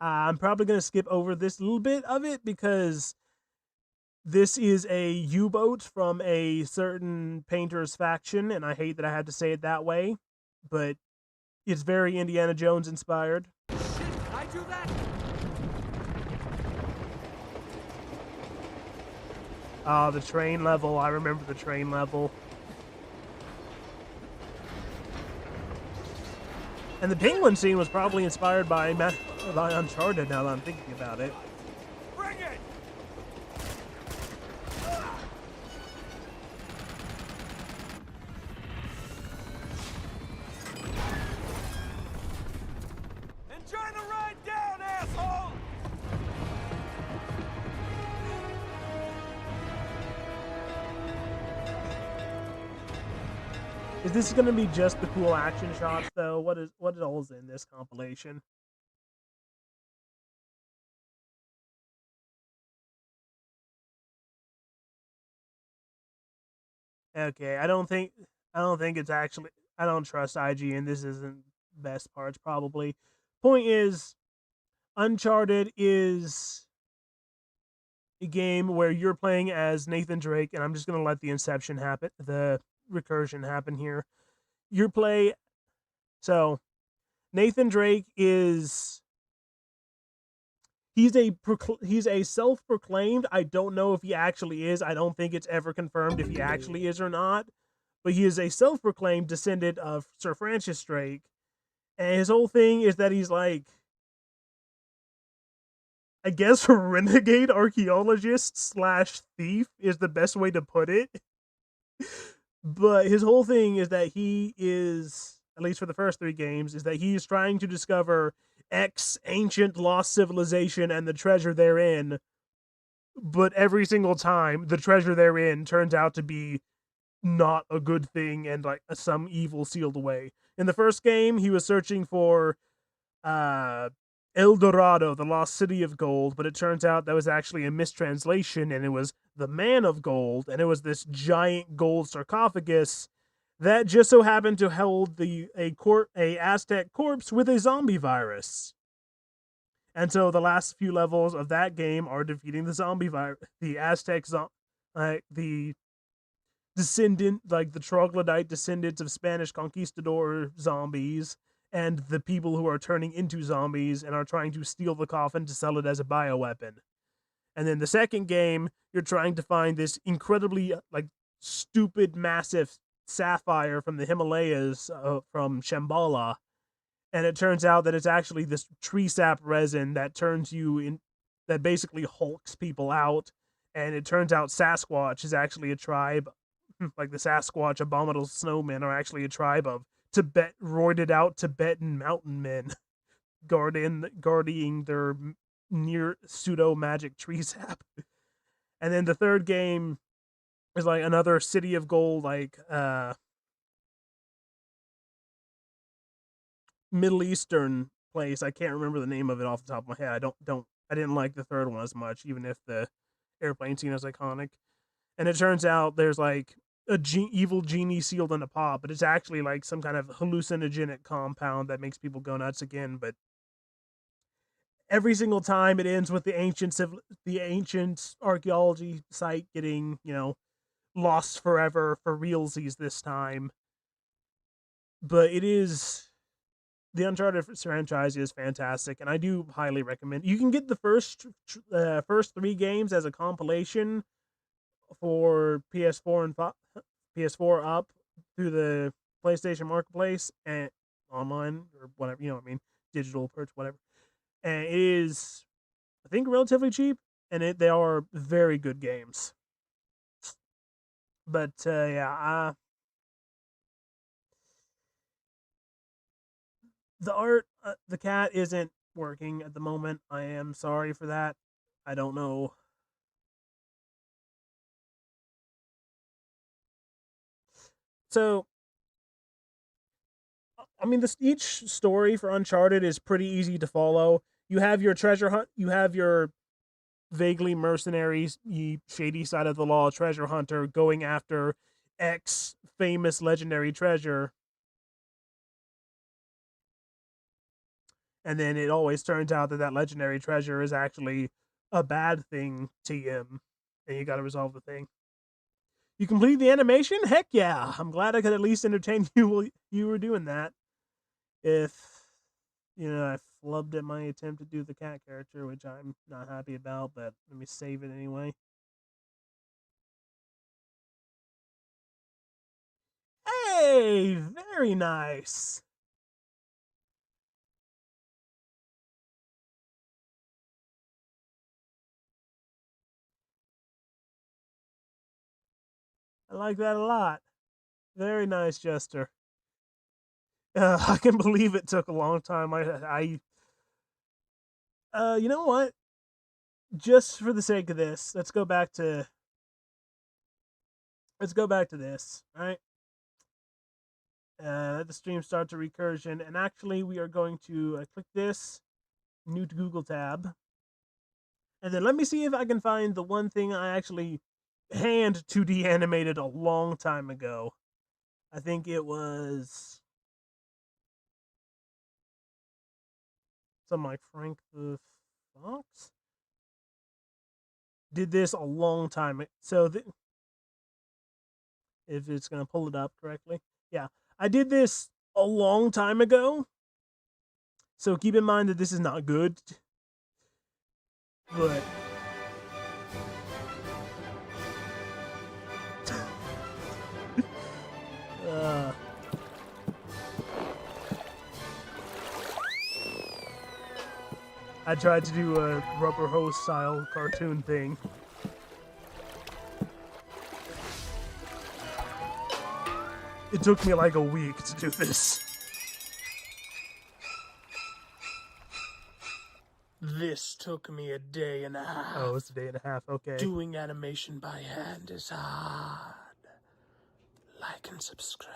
I'm probably going to skip over this little bit of it because this is a U-boat from a certain painter's faction, and I hate that I had to say it that way, but it's very Indiana Jones inspired. Shit, can I do that? The train level. I remember the train level. And the penguin scene was probably inspired by Uncharted, now that I'm thinking about it. Bring it! Enjoy the ride down, asshole! Is this going to be just the cool action shots, though? What all is in this compilation? Okay, I don't think it's actually. I don't trust IGN. This isn't best parts probably. Point is, Uncharted is a game where you're playing as Nathan Drake, and I'm just gonna let the inception happen, the recursion happen here. So Nathan Drake is he's a self-proclaimed. I don't know if he actually is. I don't think it's ever confirmed if he actually is or not. But he is a self-proclaimed descendant of Sir Francis Drake, and his whole thing is that he's like, I guess, a renegade archaeologist slash thief is the best way to put it. But his whole thing is that he is, at least for the first 3 games, is that he's trying to discover X ancient lost civilization and the treasure therein. But every single time, the treasure therein turns out to be not a good thing and like some evil sealed away. In the first game, he was searching for El Dorado, the lost city of gold, but it turns out that was actually a mistranslation, and it was the Man of Gold, and it was this giant gold sarcophagus that just so happened to hold a Aztec corpse with a zombie virus. And so the last few levels of that game are defeating the zombie virus, the Aztec the descendant, like the troglodyte descendants of Spanish conquistador zombies, and the people who are turning into zombies and are trying to steal the coffin to sell it as a bioweapon. And then the second game, you're trying to find this incredibly, like, stupid, massive sapphire from the Himalayas, from Shambhala. And it turns out that it's actually this tree sap resin that turns you in, that basically hulks people out. And it turns out Sasquatch is actually a tribe, like the Sasquatch abominable snowmen are actually a tribe of roided out Tibetan mountain men guarding their near pseudo magic tree sap. And then the third game is like another city of gold, like Middle Eastern place. I can't remember the name of it off the top of my head. I didn't like the third one as much, even if the airplane scene is iconic. And it turns out there's like evil genie sealed in a pot, but it's actually like some kind of hallucinogenic compound that makes people go nuts again. But every single time it ends with the ancient archaeology site getting, lost forever for realsies this time. But the Uncharted franchise is fantastic, and I do highly recommend. You can get the first 3 games as a compilation for PS4 and PS4 up through the PlayStation Marketplace and online or whatever, digital purchase, whatever. And it is, I think, relatively cheap, and they are very good games. But yeah, the art, the cat isn't working at the moment. I am sorry for that. I don't know. So, I mean, each story for Uncharted is pretty easy to follow. You have your treasure hunt. You have your vaguely mercenary, shady side of the law treasure hunter going after X famous legendary treasure. and then it always turns out that that legendary treasure is actually a bad thing to him, and you got to resolve the thing. You complete the animation? Heck yeah! I'm glad I could at least entertain you while you were doing that. If, I flubbed at my attempt to do the cat character, which I'm not happy about, but let me save it anyway. Hey! Very nice! I like that a lot. Very nice, Jester. I can believe it took a long time. You know what? Just for the sake of this, let's go back to this, right? Let the stream start to recursion, and actually we are going to click this, new to Google tab, and then let me see if I can find the one thing I actually hand 2D animated a long time ago. I think it was something like Frank the Fox did this a long time. So if it's gonna pull it up correctly, yeah, I did this a long time ago. So keep in mind that this is not good, but I tried to do a rubber hose style cartoon thing. It took me like a week to do this. This took me a day and a half. Oh, it's a day and a half, okay. Doing animation by hand is hard. Like and subscribe.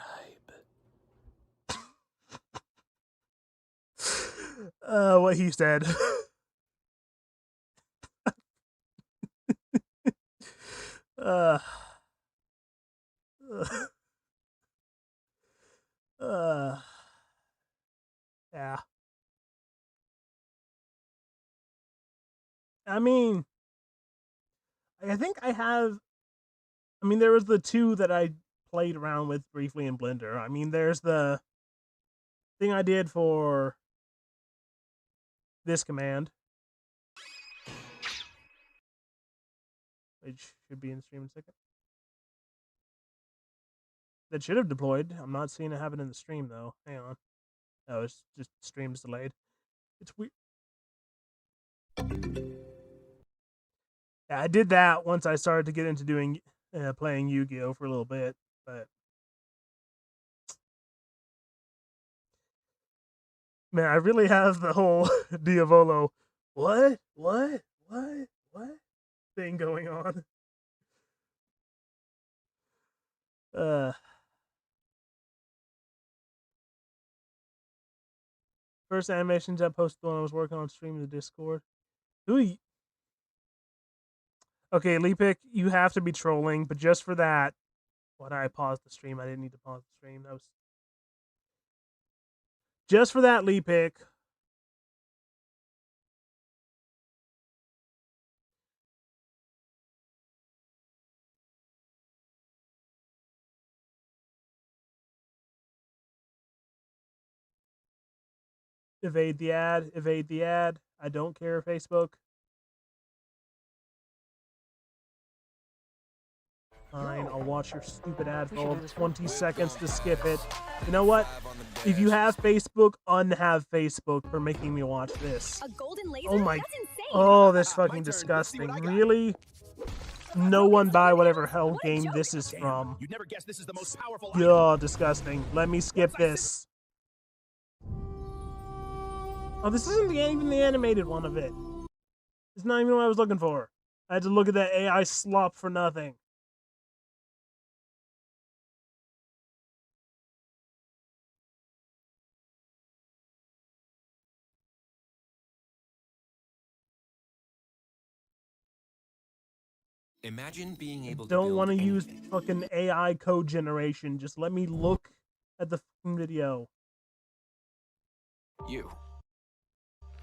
What he said. uh, yeah. I mean, I think I have. I mean, there was the two that I played around with briefly in Blender. I mean, there's the thing I did for this command, which should be in stream in a second. That should have deployed. I'm not seeing it happen in the stream though. Hang on. Oh, it's just stream's delayed. It's weird. Yeah, I did that once I started to get into doing playing Yu-Gi-Oh for a little bit, but man, I really have the whole Diavolo what thing going on. First animations I posted when I was working on stream in the Discord. Okay, Leapic, you have to be trolling, but just for that, why did I pause the stream? I didn't need to pause the stream. That was just for that, Leapic. Evade the ad. Evade the ad. I don't care, Facebook. Fine, I'll watch your stupid ad for 20 seconds to skip it. You know what? If you have Facebook, unhave Facebook for making me watch this. Oh my... Oh, this fucking disgusting. Really? No one buy whatever hell game this is from. You'd never guess this is the most powerful. Oh, disgusting. Let me skip this. Oh, this isn't even the animated one of it. It's not even what I was looking for. I had to look at that AI slop for nothing. Imagine being able to don't want to use fucking AI code generation. Just let me look at the fucking video. You.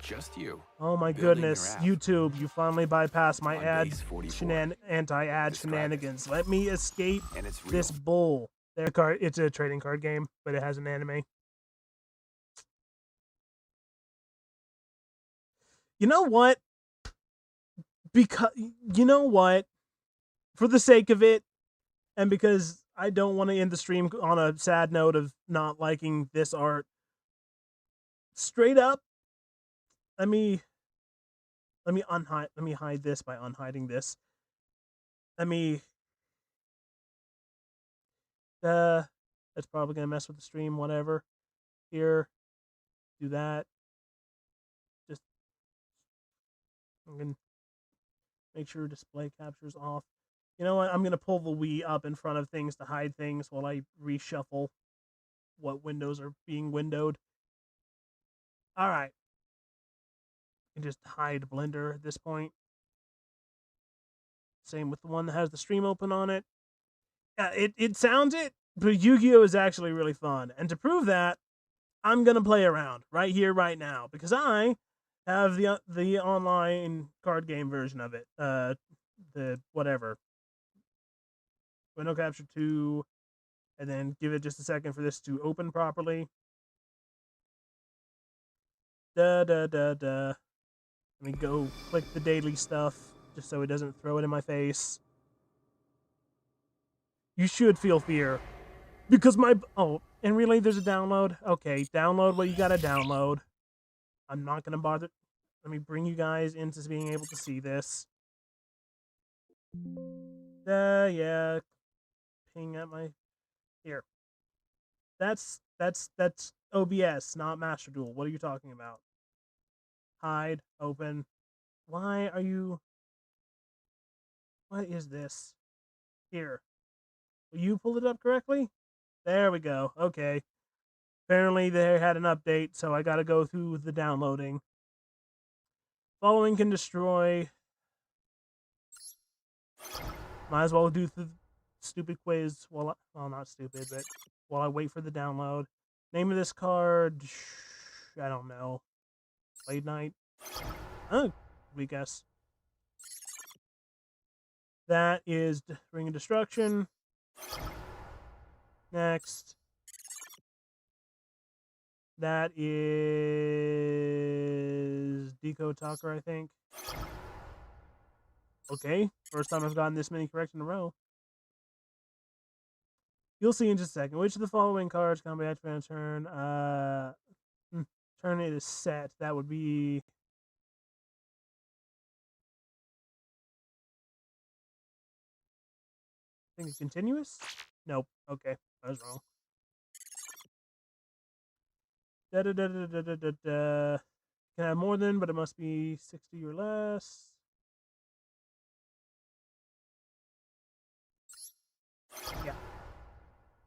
just you. Oh my Building goodness, your app. YouTube, you finally bypassed my On base 44. anti-ad Describe it. shenanigans. Let me escape And it's real. this bull. It's a trading card game, but it has an anime. You know what? Because, you know what? For the sake of it, and because I don't want to end the stream on a sad note of not liking this art, straight up, let me hide this by unhiding this. That's probably gonna mess with the stream, whatever. Here, do that. Just I'm gonna make sure display capture's off. You know what? I'm gonna pull the Wii up in front of things to hide things while I reshuffle what windows are being windowed. Alright. You can just hide Blender at this point. Same with the one that has the stream open on it. Yeah, it sounds it, but Yu-Gi-Oh! Is actually really fun. And to prove that, I'm gonna play around right here, right now, because I have the online card game version of it. The whatever. Window capture 2, and then give it just a second for this to open properly. Let me go click the daily stuff, just so it doesn't throw it in my face. You should feel fear. Because and really there's a download? Okay, download what you gotta download. I'm not gonna bother. Let me bring you guys into being able to see this. Yeah. Ping at my... Here. That's OBS, not Master Duel. What are you talking about? Hide, open. Why are you... What is this? Here. Will you pull it up correctly? There we go. Okay. Apparently they had an update, so I gotta go through the downloading. Following can destroy. Might as well do the stupid quiz well, not stupid, but while I wait for the download. Name of this card, I don't know. Late night. Oh, we guess. That is Ring of Destruction. Next. That is Decode Talker, I think. Okay, first time I've gotten this many correct in a row. You'll see in just a second. Which of the following cards can be activated on turn? Turn it is set. That would be... I think it's continuous? Nope. Okay, I was wrong. Can have more than, but it must be 60 or less. Yeah.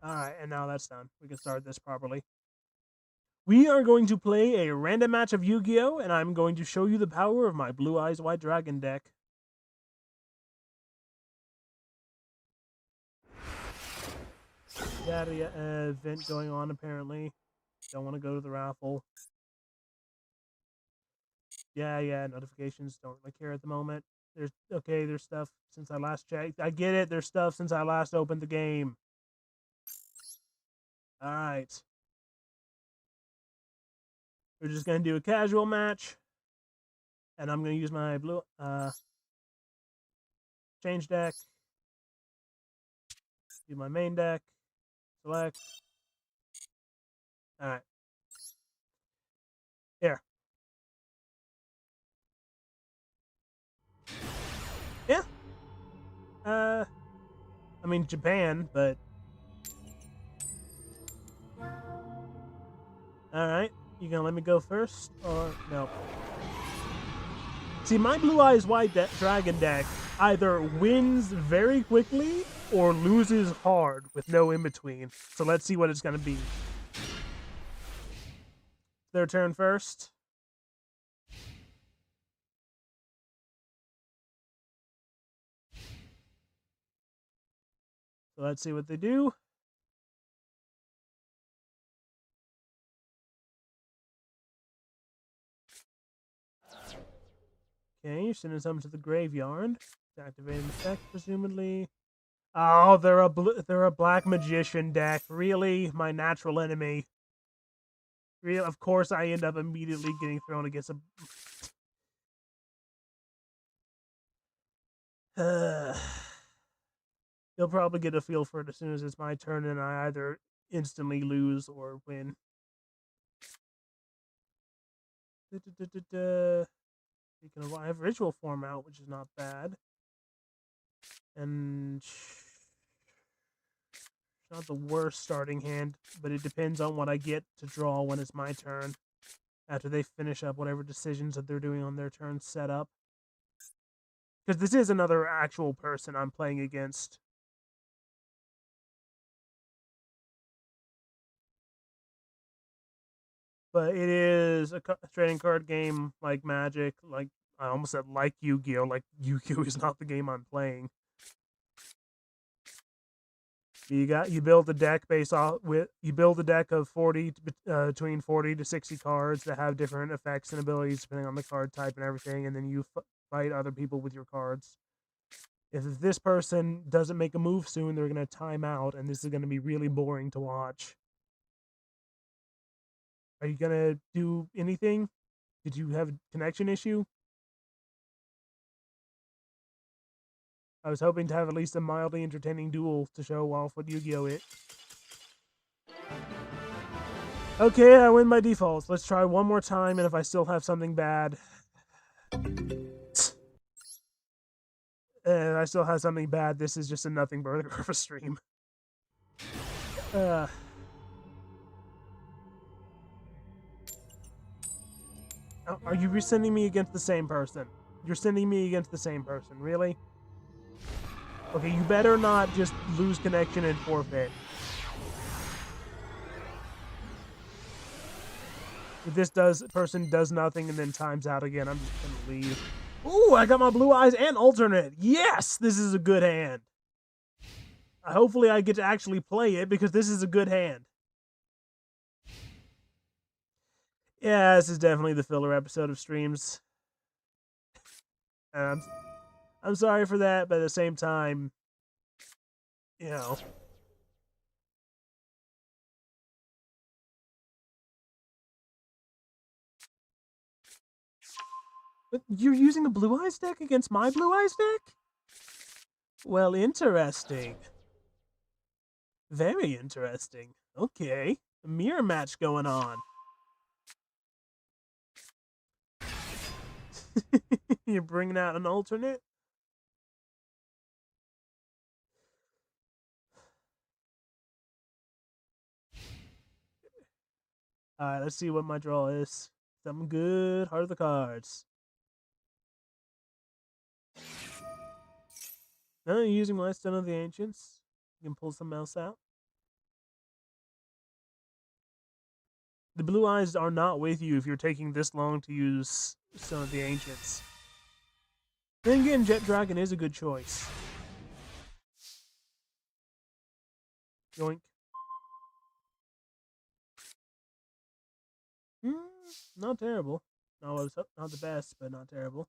Alright, and now that's done. We can start this properly. We are going to play a random match of Yu-Gi-Oh! And I'm going to show you the power of my Blue Eyes White Dragon deck. Got an event going on, apparently. Don't want to go to the raffle. Yeah, notifications, don't really care at the moment. There's stuff since I last checked. I get it, there's stuff since I last opened the game. Alright. We're just gonna do a casual match. And I'm gonna use my blue change deck. Do my main deck. Select. Alright. Here. Yeah. I mean Japan, but alright. You gonna let me go first? Or no? See, my Blue Eyes White Dragon deck either wins very quickly or loses hard with no in-between. So let's see what it's gonna be. Their turn first. So let's see what they do. Okay, you're sending some to the graveyard. Activating effect, presumably. Oh, they're a black magician deck. Really? My natural enemy. Real, of course I end up immediately getting thrown against a... You'll probably get a feel for it as soon as it's my turn and I either instantly lose or win. Speaking of, I have ritual form out, which is not bad. And it's not the worst starting hand, but it depends on what I get to draw when it's my turn. After they finish up whatever decisions that they're doing on their turn set up. Because this is another actual person I'm playing against. But it is a trading card game like Magic, like I almost said like Yu-Gi-Oh! Like Yu-Gi-Oh! Is not the game I'm playing. You build a deck based off with you build a deck of between 40 to 60 cards that have different effects and abilities depending on the card type and everything, and then you fight other people with your cards. If this person doesn't make a move soon, they're going to time out, and this is going to be really boring to watch. Are you going to do anything? Did you have a connection issue? I was hoping to have at least a mildly entertaining duel to show off what Yu-Gi-Oh! Is. Okay, I win by default. Let's try one more time, and if I still have something bad... And I still have something bad, this is just a nothing burger of a stream. Are you resending me against the same person? You're sending me against the same person, really? Okay, you better not just lose connection and forfeit. If this person does nothing and then times out again, I'm just gonna leave. Ooh, I got my blue eyes and alternate. Yes, this is a good hand. Hopefully I get to actually play it because this is a good hand. Yeah, this is definitely the filler episode of streams. I'm sorry for that, but at the same time, you know. But you're using the Blue Eyes deck against my Blue Eyes deck? Well, interesting. Very interesting. Okay. A mirror match going on. You're bringing out an alternate? Alright, let's see what my draw is. Something good. Heart of the cards. No, you're using my Stone of the Ancients. You can pull something else out. The blue eyes are not with you if you're taking this long to use Stone of the Ancients. Then again, Jet Dragon is a good choice. Yoink. Not terrible. No, not the best, but not terrible.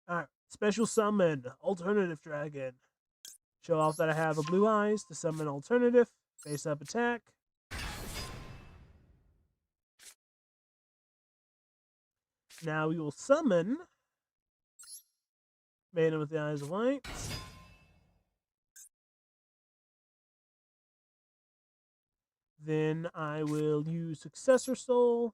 Alright, special summon, alternative dragon. Show off that I have a blue eyes to summon alternative, face up attack. Now we will summon Maiden with the Eyes of Light. Then I will use Successor Soul.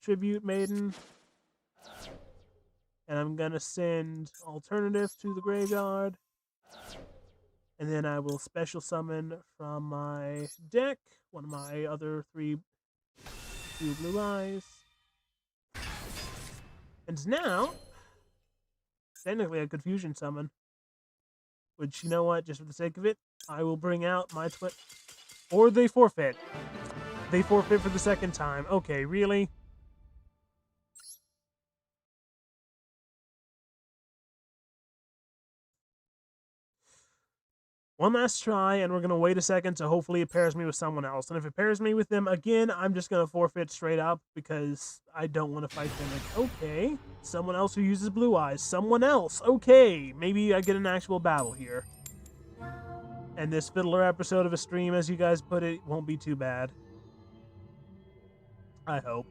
Tribute Maiden. And I'm going to send Alternative to the graveyard. And then I will special summon from my deck one of my other two blue eyes. And now, technically I could fusion summon. Which, you know what, just for the sake of it, I will bring out my twin... Or they forfeit. They forfeit for the second time. Okay, really? one last try, and we're going to wait a second so hopefully it pairs me with someone else. And if it pairs me with them again, I'm just going to forfeit straight up because I don't want to fight them. Like, okay, someone else who uses blue eyes. Someone else. Okay, maybe I get an actual battle here. And this fiddler episode of a stream, as you guys put it, won't be too bad. I hope.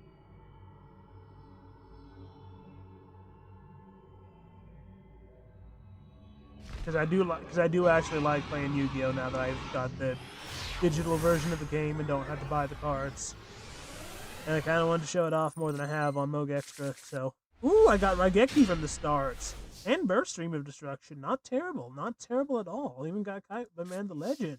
Because I do actually like playing Yu-Gi-Oh! Now that I've got the digital version of the game and don't have to buy the cards. And I kind of wanted to show it off more than I have on Moog Extra, so... Ooh, I got Raigeki from the start! And Burst Stream of Destruction. Not terrible. Not terrible at all. Even got Kaiba Man the Legend.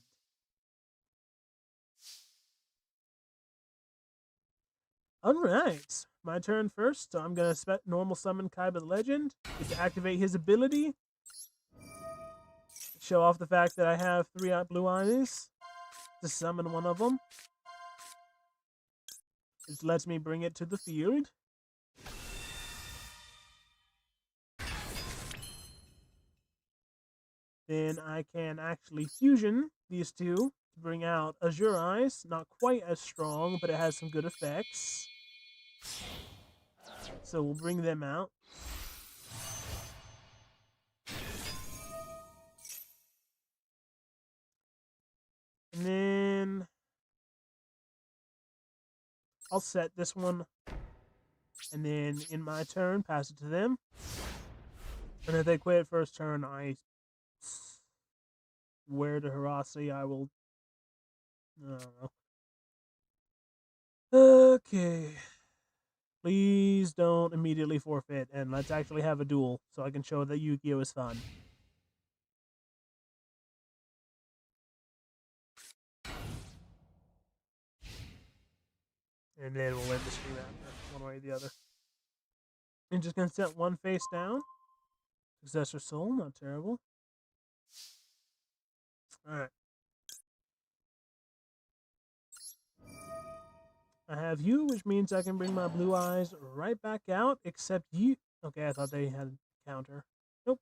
Alright. My turn first, so I'm going to normal summon Kaiba the Legend. Get to activate his ability. Show off the fact that I have 3 blue eyes to summon one of them. It lets me bring it to the field. Then I can actually fusion these two to bring out Azure Eyes. Not quite as strong, but it has some good effects. So we'll bring them out. And then I'll set this one. And then in my turn, pass it to them. And if they quit first turn, I swear to Hirase, I will... I don't know. Okay. Please don't immediately forfeit, and let's actually have a duel so I can show that Yu-Gi-Oh! Is fun. And then we'll end the stream after, one way or the other. And just gonna set one face down. Successor Soul, not terrible. Alright. I have you, which means I can bring my blue eyes right back out, except you... Okay, I thought they had a counter. Nope.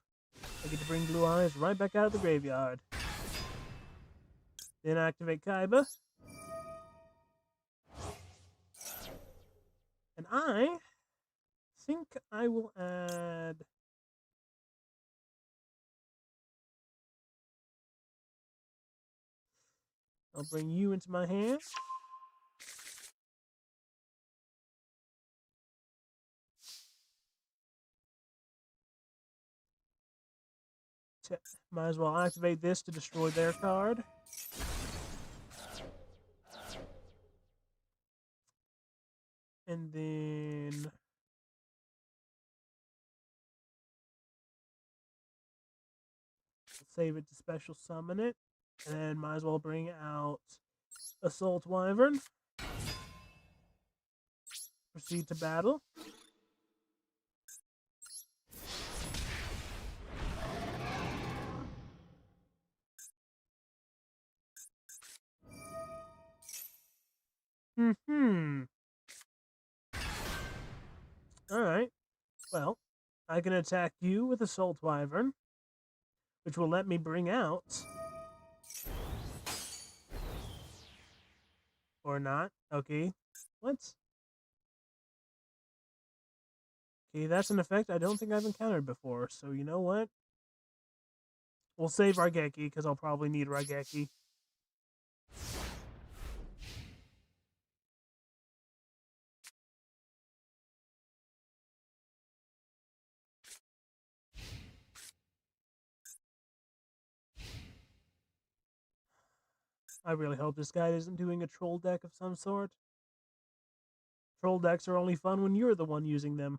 I get to bring blue eyes right back out of the graveyard. Then activate Kaiba. And I think I will add... I'll bring you into my hand. Might as well activate this to destroy their card. And then... save it to special summon it. And then might as well bring out Assault Wyvern. Proceed to battle. Alright. Well, I can attack you with Assault Wyvern, which will let me bring out... Or not. Okay. What? Okay, that's an effect I don't think I've encountered before, so you know what? We'll save Raigeki, because I'll probably need Raigeki. I really hope this guy isn't doing a troll deck of some sort. Troll decks are only fun when you're the one using them.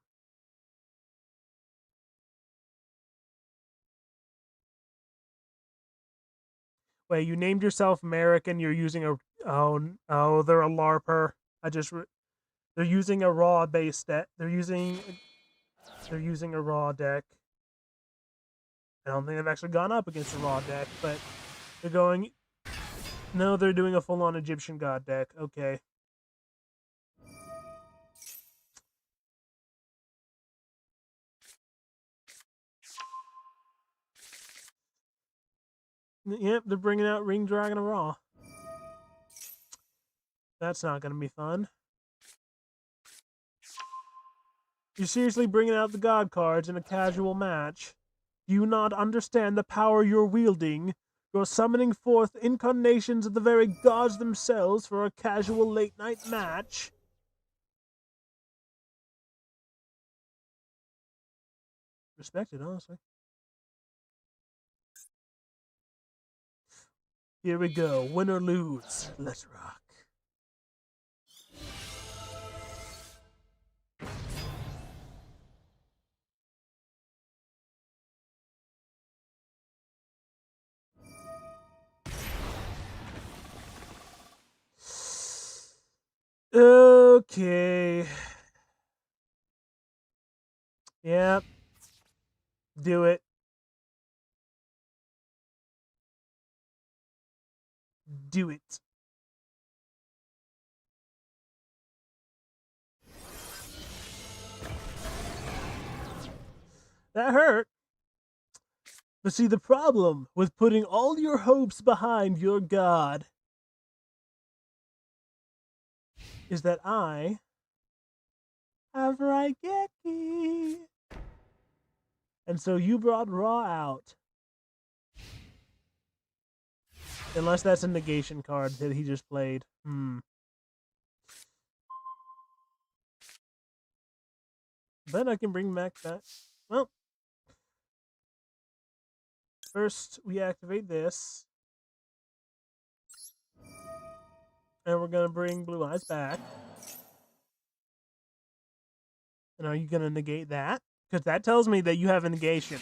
Wait, you named yourself Merrick and you're using a... Oh, they're a LARPer. They're using a raw base deck. They're using a raw deck. I don't think they've actually gone up against a raw deck, but they're going... No, they're doing a full-on Egyptian god deck. Okay. Yep, they're bringing out Ring Dragon of Raw. That's not going to be fun. You're seriously bringing out the God cards in a casual match? Do you not understand the power you're wielding? You're summoning forth incarnations of the very gods themselves for a casual late-night match? Respected, honestly. Here we go. Win or lose. Let's rock. Okay. Yep. Do it. Do it. That hurt. But see, the problem with putting all your hopes behind your god is that I have Raigeki. And so you brought Raw out. Unless that's a negation card that he just played. But I can bring back that. Well, first we activate this. And we're going to bring Blue Eyes back. And are you going to negate that? Because that tells me that you have a negation.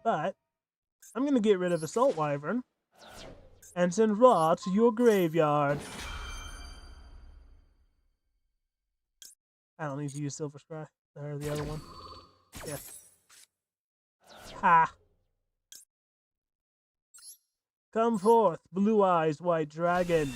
But I'm going to get rid of Assault Wyvern and send Raw to your graveyard. I don't need to use Silver Scry. Or the other one. Yeah. Ha! Come forth, Blue Eyes White Dragon.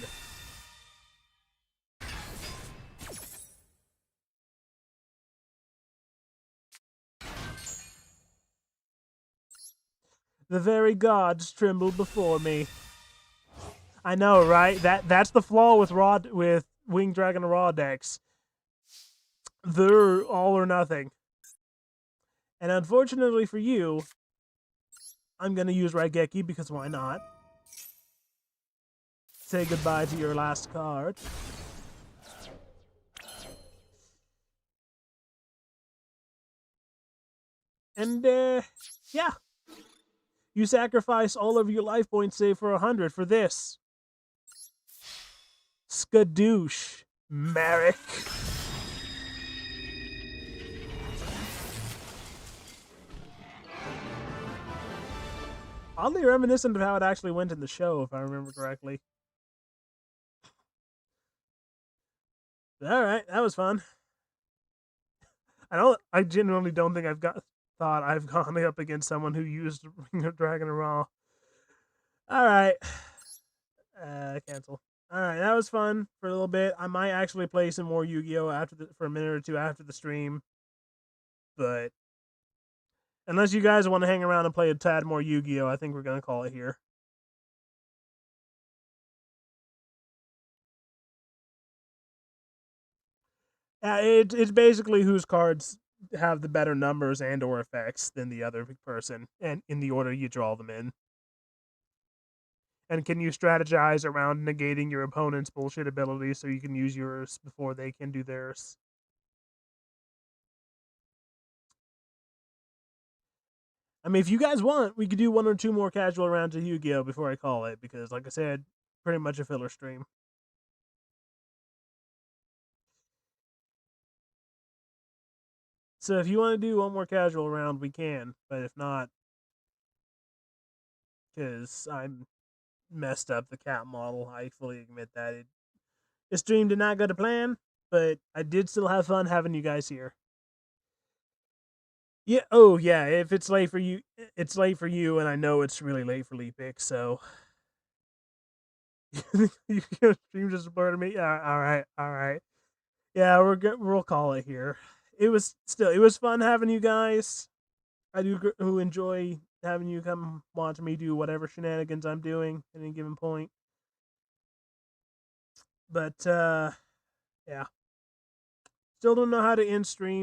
The very gods tremble before me. I know, right? That's the flaw with Winged Dragon Raw decks. They're all or nothing. And unfortunately for you, I'm gonna use Raigeki because why not? Say goodbye to your last card. And yeah. You sacrifice all of your life points, save for 100 for this. Skadoosh, Marek. Oddly reminiscent of how it actually went in the show, if I remember correctly. Alright, that was fun. I genuinely don't think I've gone up against someone who used Ring of Dragon and Raw. Alright. Cancel. Alright, that was fun for a little bit. I might actually play some more Yu-Gi-Oh! For a minute or two after the stream. But unless you guys want to hang around and play a tad more Yu-Gi-Oh!, I think we're going to call it here. It's basically whose cards have the better numbers and or effects than the other person, and in the order you draw them in. And can you strategize around negating your opponent's bullshit abilities so you can use yours before they can do theirs? I mean, if you guys want, we could do 1 or 2 more casual rounds of Yu-Gi-Oh! Before I call it, because like I said, pretty much a filler stream. So if you want to do 1 more casual round, we can. But if not, because I messed up the cat model, I fully admit that. The stream did not go to plan, but I did still have fun having you guys here. Yeah, oh yeah, if it's late for you, it's late for you, and I know it's really late for Leapix, so You can stream to support me. Yeah, all right. Yeah, we're good. We'll call it here. It was fun having you guys. I do who enjoy having you come watch me do whatever shenanigans I'm doing at any given point. But yeah, still don't know how to end stream.